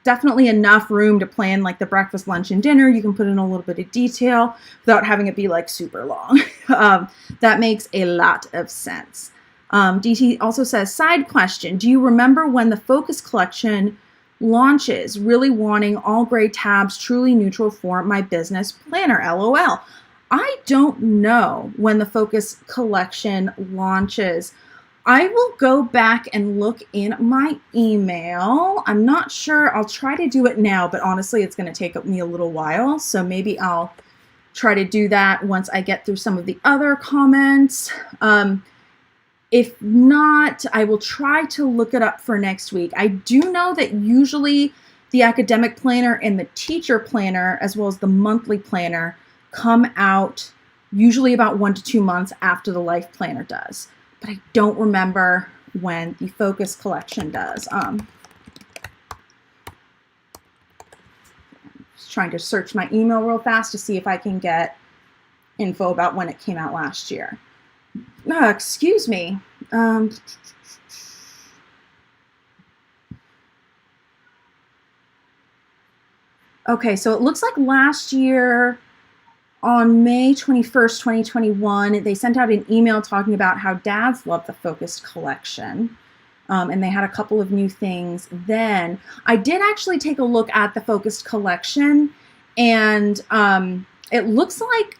definitely enough room to plan like the breakfast, lunch, and dinner. You can put in a little bit of detail without having it be like super long. That makes a lot of sense. DT also says, side question, do you remember when the Focus collection launches? Really wanting all gray tabs, truly neutral for my business planner, LOL. I don't know when the Focus collection launches. I will go back and look in my email. I'm not sure. I'll try to do it now, but honestly, it's going to take me a little while. So maybe I'll try to do that once I get through some of the other comments. If not, I will try to look it up for next week. I do know that usually the academic planner and the teacher planner, as well as the monthly planner, come out usually about 1 to 2 months after the life planner does. But I don't remember when the Focus collection does. Just trying to search my email real fast to see if I can get info about when it came out last year. Excuse me. Okay, so it looks like last year on May 21st, 2021, they sent out an email talking about how dads love the Focused collection. And they had a couple of new things then. I did actually take a look at the Focused collection, and it looks like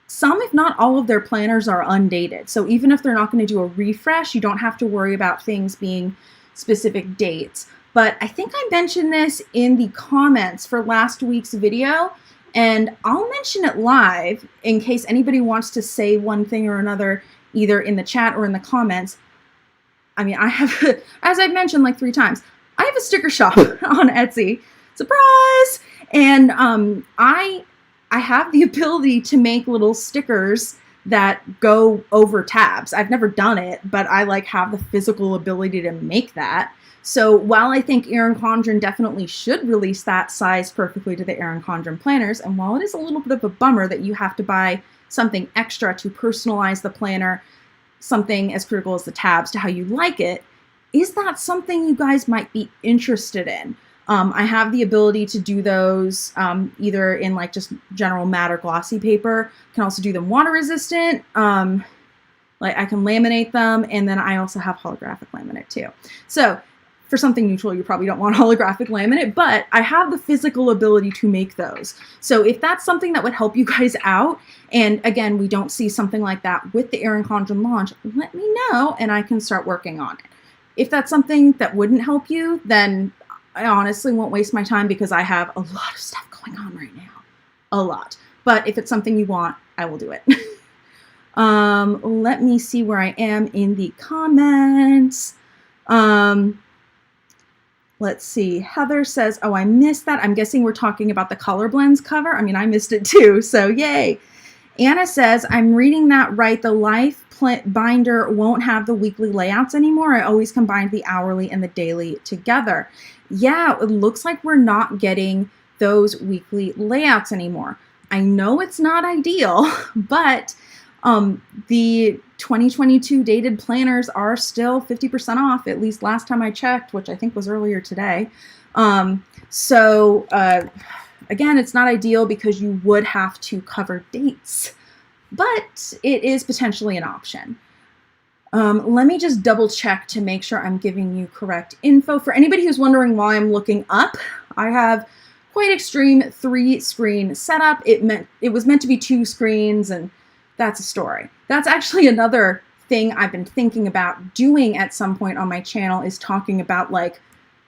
some, if not all of their planners are undated. So even if they're not going to do a refresh, you don't have to worry about things being specific dates. But I think I mentioned this in the comments for last week's video, and I'll mention it live in case anybody wants to say one thing or another, either in the chat or in the comments. I mean, I have, as I've mentioned like 3 times, I have a sticker shop on Etsy. Surprise! And I have the ability to make little stickers that go over tabs. I've never done it, but I like have the physical ability to make that. So while I think Erin Condren definitely should release that size perfectly to the Erin Condren planners, and while it is a little bit of a bummer that you have to buy something extra to personalize the planner, something as critical as the tabs to how you like it, is that something you guys might be interested in? I have the ability to do those either in like just general matte or glossy paper. Can also do them water resistant. Like I can laminate them, and then I also have holographic laminate too. So for something neutral, you probably don't want holographic laminate, but I have the physical ability to make those. So if that's something that would help you guys out, and again, we don't see something like that with the Erin Condren launch, let me know and I can start working on it. If that's something that wouldn't help you, then I honestly won't waste my time because I have a lot of stuff going on right now. A lot. But if it's something you want, I will do it. Let me see where I am in the comments. Let's see. Heather says, oh, I missed that. I'm guessing we're talking about the Color Blends cover. I mean, I missed it too, so yay. Anna says, I'm reading that right. The Life binder won't have the weekly layouts anymore. I always combined the hourly and the daily together. Yeah, it looks like we're not getting those weekly layouts anymore. I know it's not ideal, but the 2022 dated planners are still 50% off, at least last time I checked, which I think was earlier today. Again, it's not ideal because you would have to cover dates, but it is potentially an option. Let me just double check to make sure I'm giving you correct info. For anybody who's wondering why I'm looking up, I have quite extreme 3-screen setup. It was meant to be 2 screens, and that's a story. That's actually another thing I've been thinking about doing at some point on my channel, is talking about like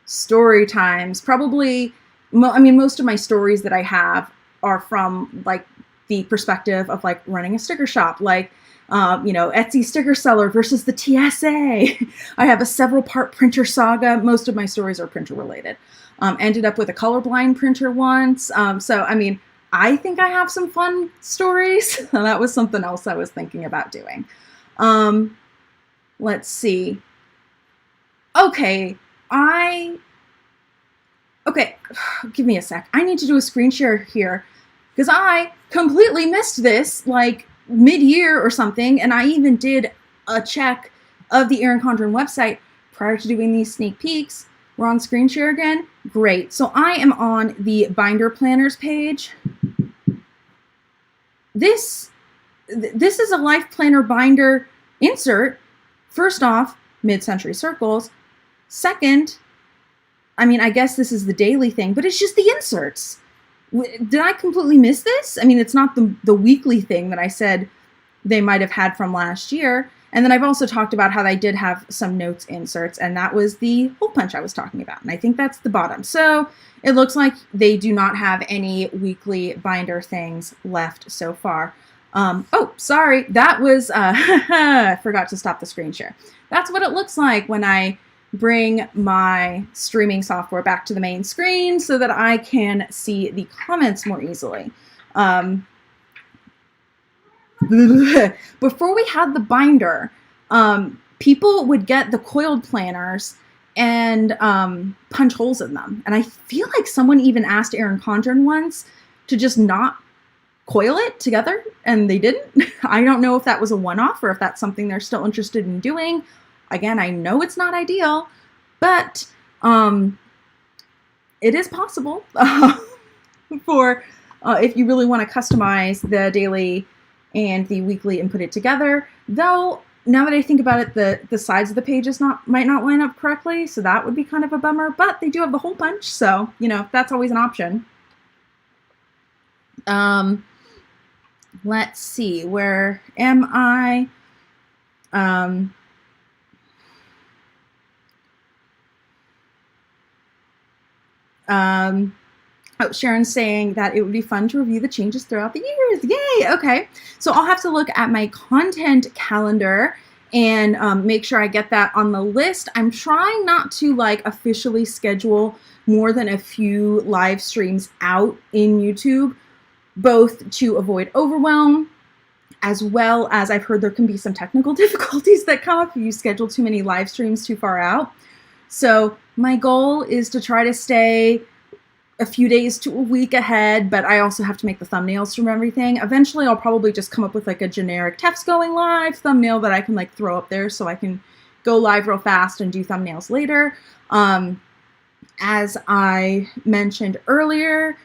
story times. Probably, I mean, most of my stories that I have are from like the perspective of like running a sticker shop, like, you know, Etsy sticker seller versus the TSA. I have a several part printer saga. Most of my stories are printer related. Ended up with a colorblind printer once. So, I mean, I think I have some fun stories. That was something else I was thinking about doing. Let's see. Okay, give me a sec. I need to do a screen share here because I completely missed this like mid-year or something. And I even did a check of the Erin Condren website prior to doing these sneak peeks. We're on screen share again. Great. So I am on the binder planners page. This is a Life Planner binder insert. First off, mid-century circles. Second, I mean, I guess this is the daily thing, but it's just the inserts. Did I completely miss this? I mean, it's not the weekly thing that I said they might have had from last year. And then I've also talked about how I did have some notes inserts, and that was the hole punch I was talking about. And I think that's the bottom. So it looks like they do not have any weekly binder things left so far. Oh, sorry. That was, I forgot to stop the screen share. That's what it looks like when I bring my streaming software back to the main screen so that I can see the comments more easily. Before we had the binder, people would get the coiled planners and punch holes in them. And I feel like someone even asked Erin Condren once to just not coil it together, and they didn't. I don't know if that was a one-off or if that's something they're still interested in doing. Again, I know it's not ideal, but it is possible for if you really want to customize the daily and the weekly and put it together. Though, now that I think about it, the sides of the pages might not line up correctly, so that would be kind of a bummer, but they do have the hole punch, so, you know, that's always an option. Let's see, where am I? Oh, Sharon's saying that it would be fun to review the changes throughout the years. Yay! Okay. So I'll have to look at my content calendar and make sure I get that on the list. I'm trying not to like officially schedule more than a few live streams out in YouTube, both to avoid overwhelm, as well as I've heard there can be some technical difficulties that come up if you schedule too many live streams too far out. So my goal is to try to stay a few days to a week ahead, but I also have to make the thumbnails from everything. Eventually, I'll probably just come up with like a generic Tef's going live thumbnail that I can like throw up there so I can go live real fast and do thumbnails later. As I mentioned earlier,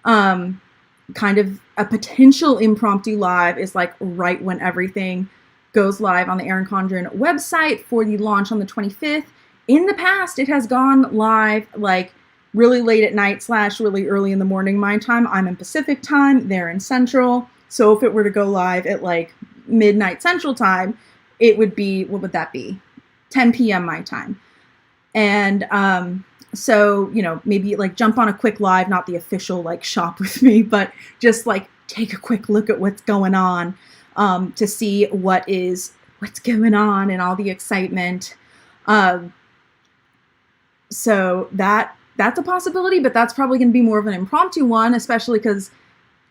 kind of a potential impromptu live is like right when everything goes live on the Erin Condren website for the launch on the 25th. In the past, it has gone live like really late at night / really early in the morning my time. I'm in Pacific time, they're in Central. So if it were to go live at like midnight Central time, it would be, what would that be? 10 p.m. my time. And so, you know, maybe like jump on a quick live, not the official like shop with me, but just like take a quick look at what's going on to see what's going on and all the excitement. So that's a possibility, but that's probably going to be more of an impromptu one, especially because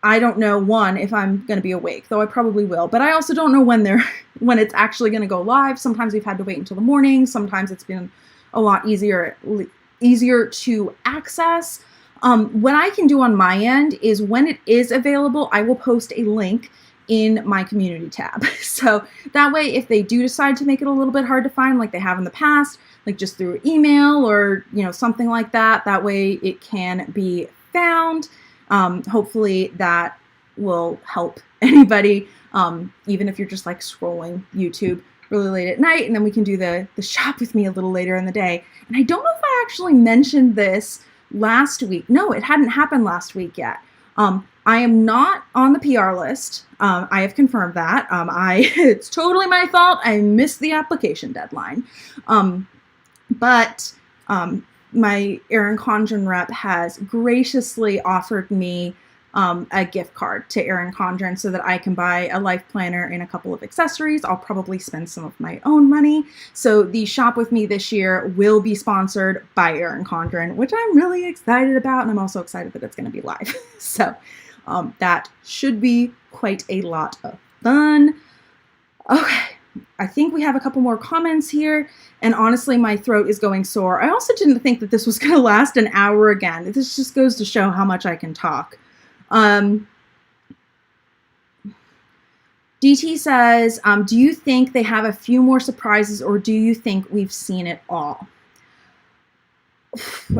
I don't know, one, if I'm going to be awake, though I probably will, but I also don't know when it's actually going to go live. Sometimes we've had to wait until the morning. Sometimes it's been a lot easier to access. What I can do on my end is when it is available, I will post a link in my community tab. So that way, if they do decide to make it a little bit hard to find, like they have in the past, like just through email or, you know, something like that, that way it can be found. Hopefully that will help anybody, even if you're just like scrolling YouTube really late at night, and then we can do the shop with me a little later in the day. And I don't know if I actually mentioned this last week. No, it hadn't happened last week yet. I am not on the PR list. I have confirmed that. It's totally my fault. I missed the application deadline. But my Erin Condren rep has graciously offered me a gift card to Erin Condren so that I can buy a life planner and a couple of accessories. I'll probably spend some of my own money. So the shop with me this year will be sponsored by Erin Condren, which I'm really excited about. And I'm also excited that it's going to be live. So that should be quite a lot of fun. Okay. I think we have a couple more comments here, and honestly, my throat is going sore. I also didn't think that this was going to last an hour again. This just goes to show how much I can talk. DT says, do you think they have a few more surprises, or do you think we've seen it all?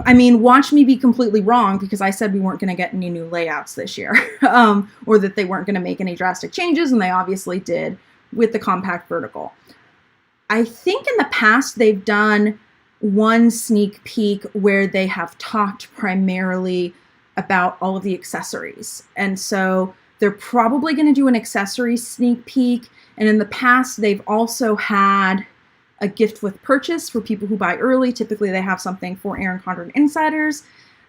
I mean, watch me be completely wrong, because I said we weren't going to get any new layouts this year, or that they weren't going to make any drastic changes, and they obviously did with the compact vertical. I think in the past they've done one sneak peek where they have talked primarily about all of the accessories. And so they're probably going to do an accessory sneak peek. And in the past, they've also had a gift with purchase for people who buy early. Typically, they have something for Erin Condren insiders.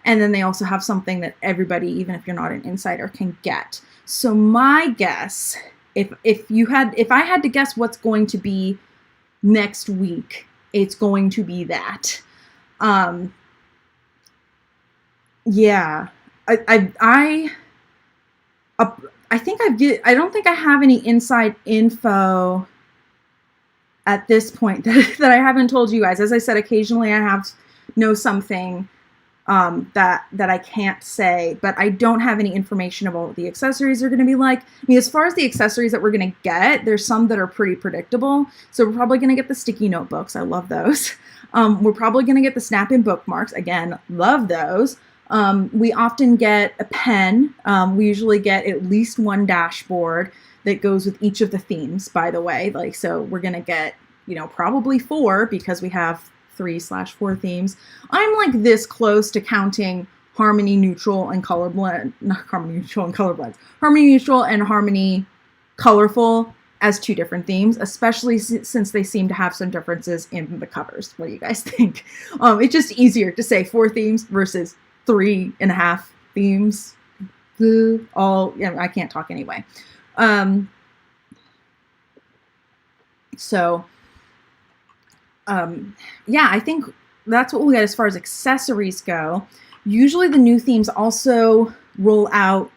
And then they also have something that everybody, even if you're not an insider, can get. So my guess, if I had to guess what's going to be next week, it's going to be that. Yeah, I don't think I have any inside info at this point that I haven't told you guys. As I said, occasionally I know something that I can't say, but I don't have any information about what the accessories are going to be like. I mean, as far as the accessories that we're going to get, there's some that are pretty predictable. So we're probably going to get the sticky notebooks. I love those. We're probably going to get the snap-in bookmarks. Again, love those. We often get a pen. We usually get at least one dashboard that goes with each of the themes, by the way. Like, so we're going to get, probably 4 because we have 3/4 themes. I'm like this close to counting Harmony Neutral and Colorblend, not Harmony Neutral and Colorblends, Harmony Neutral and Harmony Colorful as 2 different themes, especially since they seem to have some differences in the covers. What do you guys think? It's just easier to say 4 themes versus 3.5 themes. I can't talk anyway. Yeah, I think that's what we'll get as far as accessories go. Usually the new themes also roll out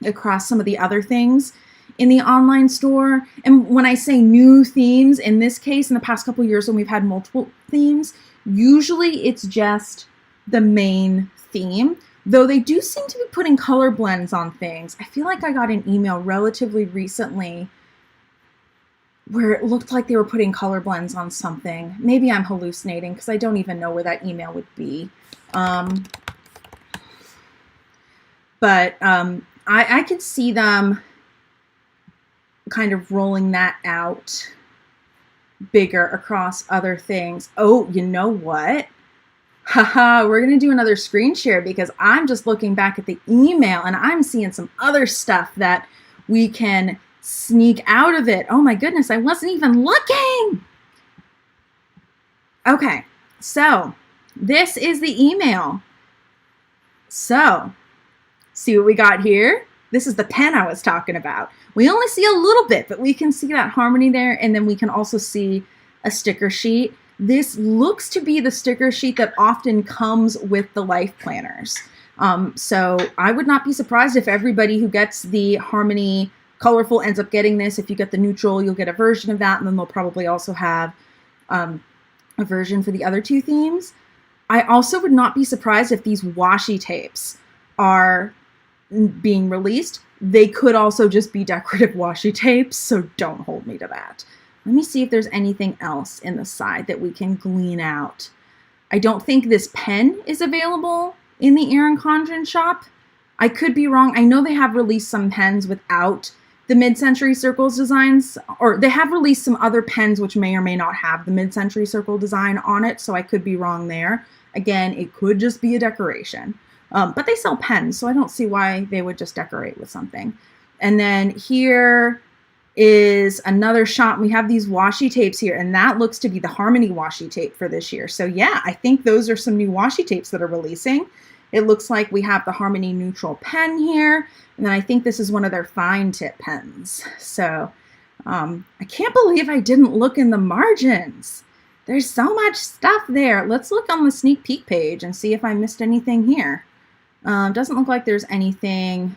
across some of the other things in the online store. And when I say new themes, in this case, in the past couple of years when we've had multiple themes, usually it's just the main theme. Though they do seem to be putting color blends on things. I feel like I got an email relatively recently where it looked like they were putting color blends on something. Maybe I'm hallucinating because I don't even know where that email would be. But I could see them kind of rolling that out bigger across other things. Oh, you know what? Haha, we're going to do another screen share because I'm just looking back at the email and I'm seeing some other stuff that we can sneak out of it. Oh my goodness, I wasn't even looking. Okay, so this is the email. So, see what we got here? This is the pen I was talking about. We only see a little bit, but we can see that harmony there, and then we can also see a sticker sheet. This looks to be the sticker sheet that often comes with the life planners. So I would not be surprised if everybody who gets the harmony colorful ends up getting this. If you get the neutral, you'll get a version of that, and then they'll probably also have a version for the other two themes. I also would not be surprised if these washi tapes are being released. They could also just be decorative washi tapes, so don't hold me to that. Let me see if there's anything else in the side that we can glean out. I don't think this pen is available in the Erin Condren shop. I could be wrong. I know they have released some pens without the mid-century circles designs, or they have released some other pens which may or may not have the mid-century circle design on it, so I could be wrong there. Again, it could just be a decoration. But they sell pens, so I don't see why they would just decorate with something. And then here is another shot. We have these washi tapes here, and that looks to be the Harmony washi tape for this year. So yeah, I think those are some new washi tapes that are releasing. It looks like we have the Harmony neutral pen here, and then I think this is one of their fine tip pens. So I can't believe I didn't look in the margins. There's so much stuff there. Let's look on the sneak peek page and see if I missed anything here. Doesn't look like there's anything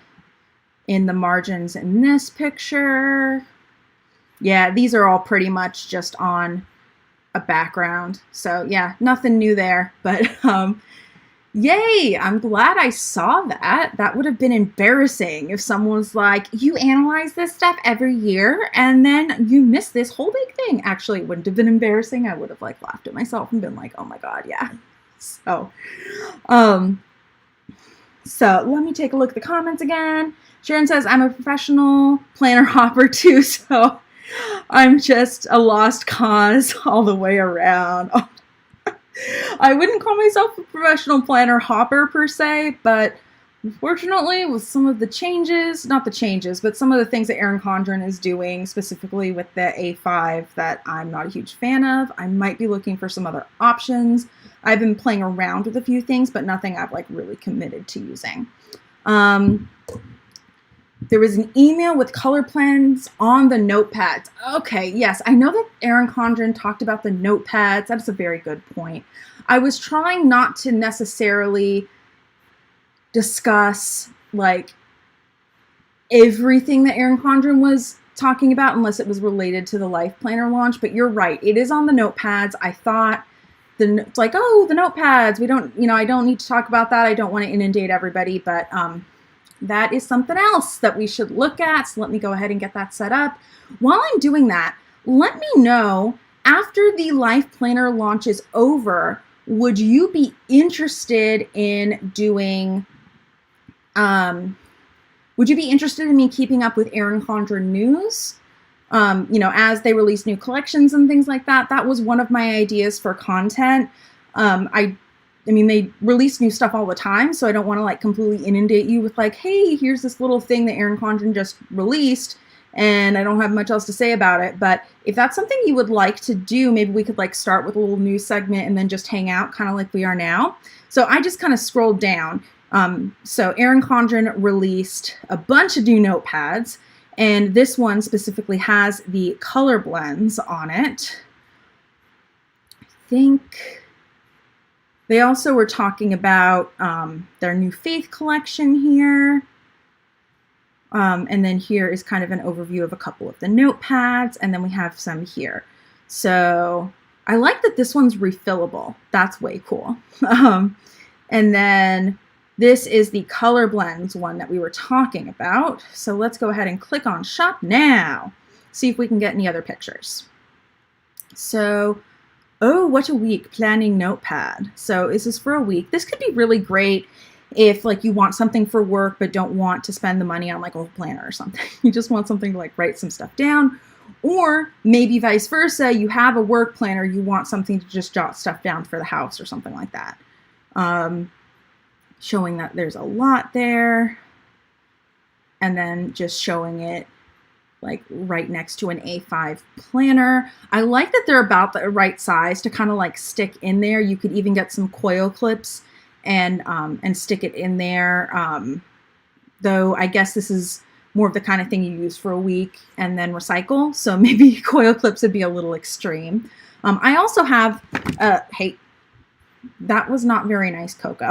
in the margins in this picture. Yeah, these are all pretty much just on a background. So yeah, nothing new there, but yay, I'm glad I saw that. That would have been embarrassing if someone was like, you analyze this stuff every year and then you miss this whole big thing. Actually, it wouldn't have been embarrassing. I would have like laughed at myself and been like, oh my God, yeah. So let me take a look at the comments again. Sharon says, I'm a professional planner hopper too, so I'm just a lost cause all the way around. I wouldn't call myself a professional planner hopper per se, but unfortunately with some of the changes, not the changes, but some of the things that Erin Condren is doing, specifically with the A5 that I'm not a huge fan of, I might be looking for some other options. I've been playing around with a few things, but nothing I've like really committed to using. There was an email with color plans on the notepads. Okay, yes, I know that Erin Condren talked about the notepads. That's a very good point. I was trying not to necessarily discuss like everything that Erin Condren was talking about unless it was related to the Life Planner launch, but you're right. It is on the notepads. I thought it's like, oh, the notepads. We don't, I don't need to talk about that. I don't want to inundate everybody, but that is something else that we should look at. So let me go ahead and get that set up. While I'm doing that, let me know after the Life Planner launch is over, would you be interested in doing, would you be interested in me keeping up with Erin Condren news? As they release new collections and things like that. That was one of my ideas for content. I mean, they release new stuff all the time, so I don't want to like completely inundate you with like, hey, here's this little thing that Erin Condren just released, and I don't have much else to say about it. But if that's something you would like to do, maybe we could like start with a little news segment and then just hang out kind of like we are now. So I just kind of scrolled down. So Erin Condren released a bunch of new notepads, and this one specifically has the color blends on it. I think they also were talking about their new faith collection here. And then here is kind of an overview of a couple of the notepads, and then we have some here. So I like that this one's refillable. That's way cool. And then This is the color blends one that we were talking about. So let's go ahead and click on shop now. See if we can get any other pictures. So, oh, what a week, planning notepad. So this is for a week. This could be really great if like you want something for work but don't want to spend the money on like a whole planner or something. You just want something to like write some stuff down, or maybe vice versa. You have a work planner, you want something to just jot stuff down for the house or something like that. Showing that there's a lot there, and then just showing it like right next to an A5 planner. I like that they're about the right size to kind of like stick in there. You could even get some coil clips and stick it in there. Though I guess this is more of the kind of thing you use for a week and then recycle. So maybe coil clips would be a little extreme. I also have, hey, that was not very nice, Coco.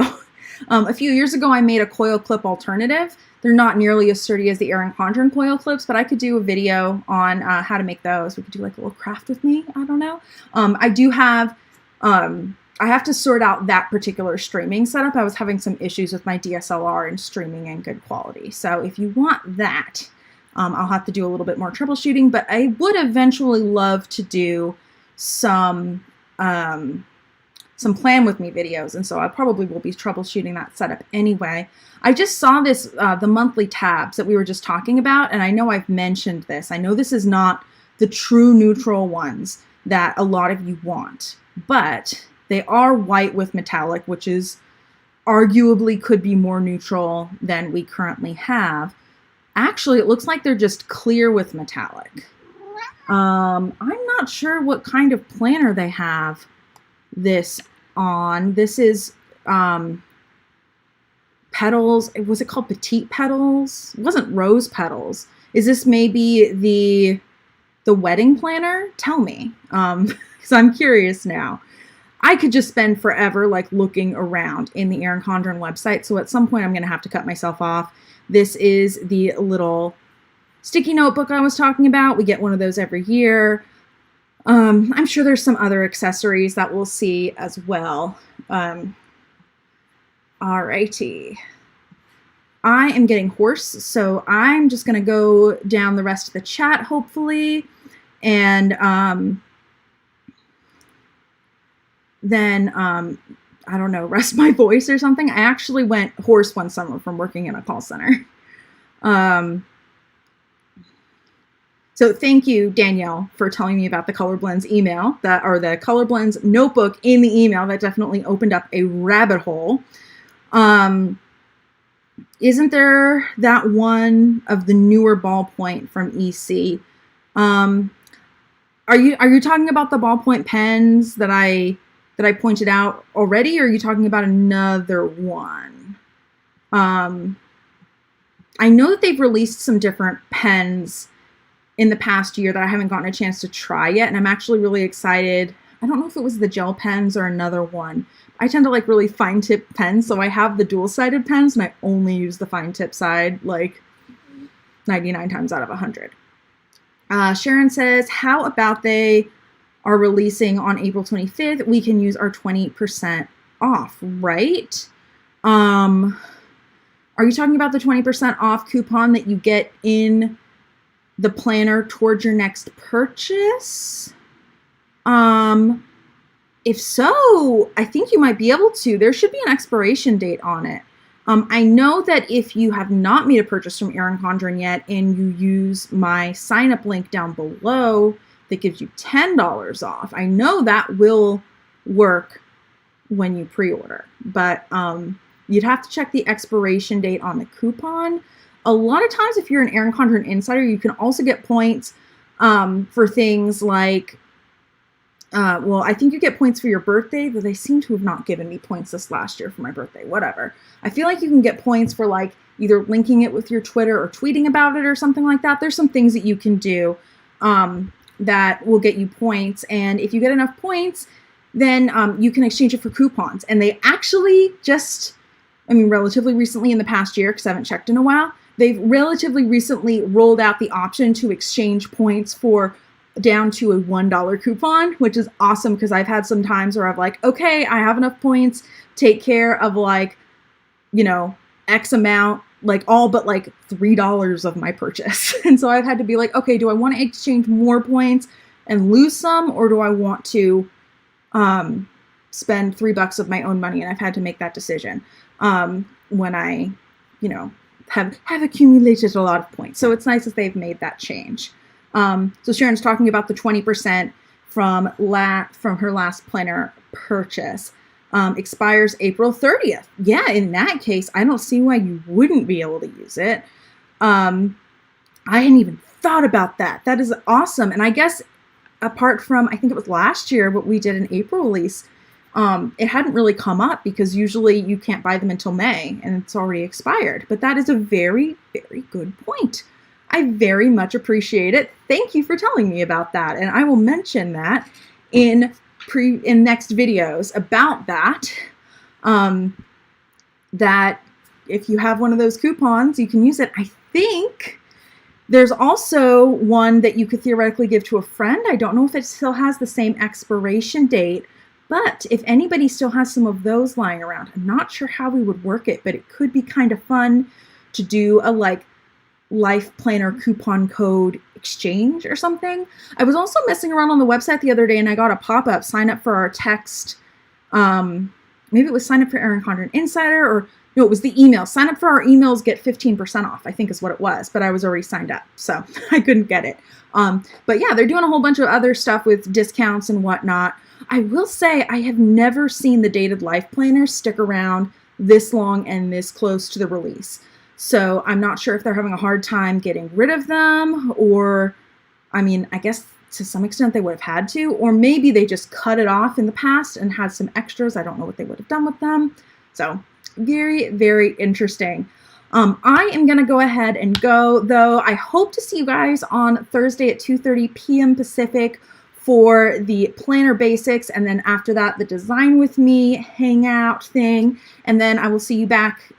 A few years ago, I made a coil clip alternative. They're not nearly as sturdy as the Erin Condren coil clips, but I could do a video on how to make those. We could do like a little craft with me. I don't know. I do have, I have to sort out that particular streaming setup. I was having some issues with my DSLR and streaming in good quality. So if you want that, I'll have to do a little bit more troubleshooting, but I would eventually love to do some plan with me videos, and so I probably will be troubleshooting that setup anyway. I just saw this, the monthly tabs that we were just talking about, and I know I've mentioned this. I know this is not the true neutral ones that a lot of you want, but they are white with metallic, which is arguably could be more neutral than we currently have. Actually, it looks like they're just clear with metallic. I'm not sure what kind of planner they have this on. This is petals. Was it called petite petals? It wasn't rose petals. Is this maybe the wedding planner? Tell me, because I'm curious now. I could just spend forever like looking around in the Erin Condren website. So at some point I'm going to have to cut myself off. This is the little sticky notebook I was talking about. We get one of those every year. I'm sure there's some other accessories that we'll see as well. Alrighty. I am getting hoarse, so I'm just going to go down the rest of the chat, hopefully, and then, I don't know, rest my voice or something. I actually went hoarse one summer from working in a call center. So thank you, Danielle, for telling me about the Color Blends email, or the Color Blends notebook in the email. That definitely opened up a rabbit hole. Isn't there that one of the newer ballpoint from EC? Are you talking about the ballpoint pens that I pointed out already, or are you talking about another one? I know that they've released some different pens in the past year that I haven't gotten a chance to try yet, and I'm actually really excited. I don't know if it was the gel pens or another one. I tend to like really fine tip pens, so I have the dual-sided pens, and I only use the fine tip side like 99 times out of 100. Sharon says, how about they are releasing on April 25th? We can use our 20% off, right? Are you talking about the 20% off coupon that you get in the planner towards your next purchase? If so, I think you might be able to. There should be an expiration date on it. I know that if you have not made a purchase from Erin Condren yet and you use my sign up link down below that gives you $10 off, I know that will work when you pre-order, but you'd have to check the expiration date on the coupon. A lot of times, if you're an Erin Condren insider, you can also get points for things like, well, I think you get points for your birthday, but they seem to have not given me points this last year for my birthday, whatever. I feel like you can get points for like either linking it with your Twitter or tweeting about it or something like that. There's some things that you can do that will get you points. And if you get enough points, then you can exchange it for coupons. And they actually just, relatively recently in the past year, because I haven't checked in a while, they've relatively recently rolled out the option to exchange points for down to a $1 coupon, which is awesome because I've had some times where I've like, okay, I have enough points, take care of like X amount, like all but like $3 of my purchase. And so I've had to be like, okay, do I want to exchange more points and lose some, or do I want to spend $3 of my own money? And I've had to make that decision when I, have accumulated a lot of points. So it's nice that they've made that change. So Sharon's talking about the 20% from her last planner purchase. Expires April 30th. Yeah, in that case, I don't see why you wouldn't be able to use it. I hadn't even thought about that. That is awesome. And I guess apart from, I think it was last year, what we did an April release, it hadn't really come up because usually you can't buy them until May and it's already expired. But that is a very, very good point. I very much appreciate it. Thank you for telling me about that. And I will mention that in next videos about that, that if you have one of those coupons, you can use it. I think there's also one that you could theoretically give to a friend. I don't know if it still has the same expiration date, but if anybody still has some of those lying around, I'm not sure how we would work it, but it could be kind of fun to do a Life Planner coupon code exchange or something. I was also messing around on the website the other day and I got a pop-up, sign up for our text. Maybe it was sign up for Erin Condren Insider, or no, it was the email. Sign up for our emails, get 15% off, I think is what it was, but I was already signed up, so I couldn't get it. But yeah, they're doing a whole bunch of other stuff with discounts and whatnot. I will say I have never seen the dated Life Planners stick around this long and this close to the release. So I'm not sure if they're having a hard time getting rid of them, or, I mean, I guess to some extent they would have had to, or maybe they just cut it off in the past and had some extras. I don't know what they would have done with them. So very, very interesting. I am going to go ahead and go, though. I hope to see you guys on Thursday at 2:30 p.m. Pacific for the planner basics, and then after that, the design with me hangout thing, and then I will see you back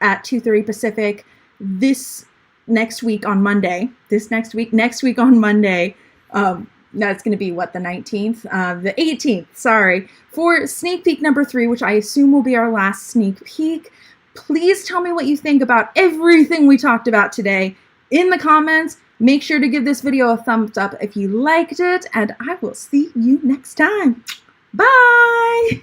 at 2:30 Pacific next week on Monday. Next week on Monday. That's going to be what, the 19th? The 18th, sorry, for sneak peek number 3, which I assume will be our last sneak peek. Please tell me what you think about everything we talked about today in the comments. Make sure to give this video a thumbs up if you liked it, and I will see you next time. Bye!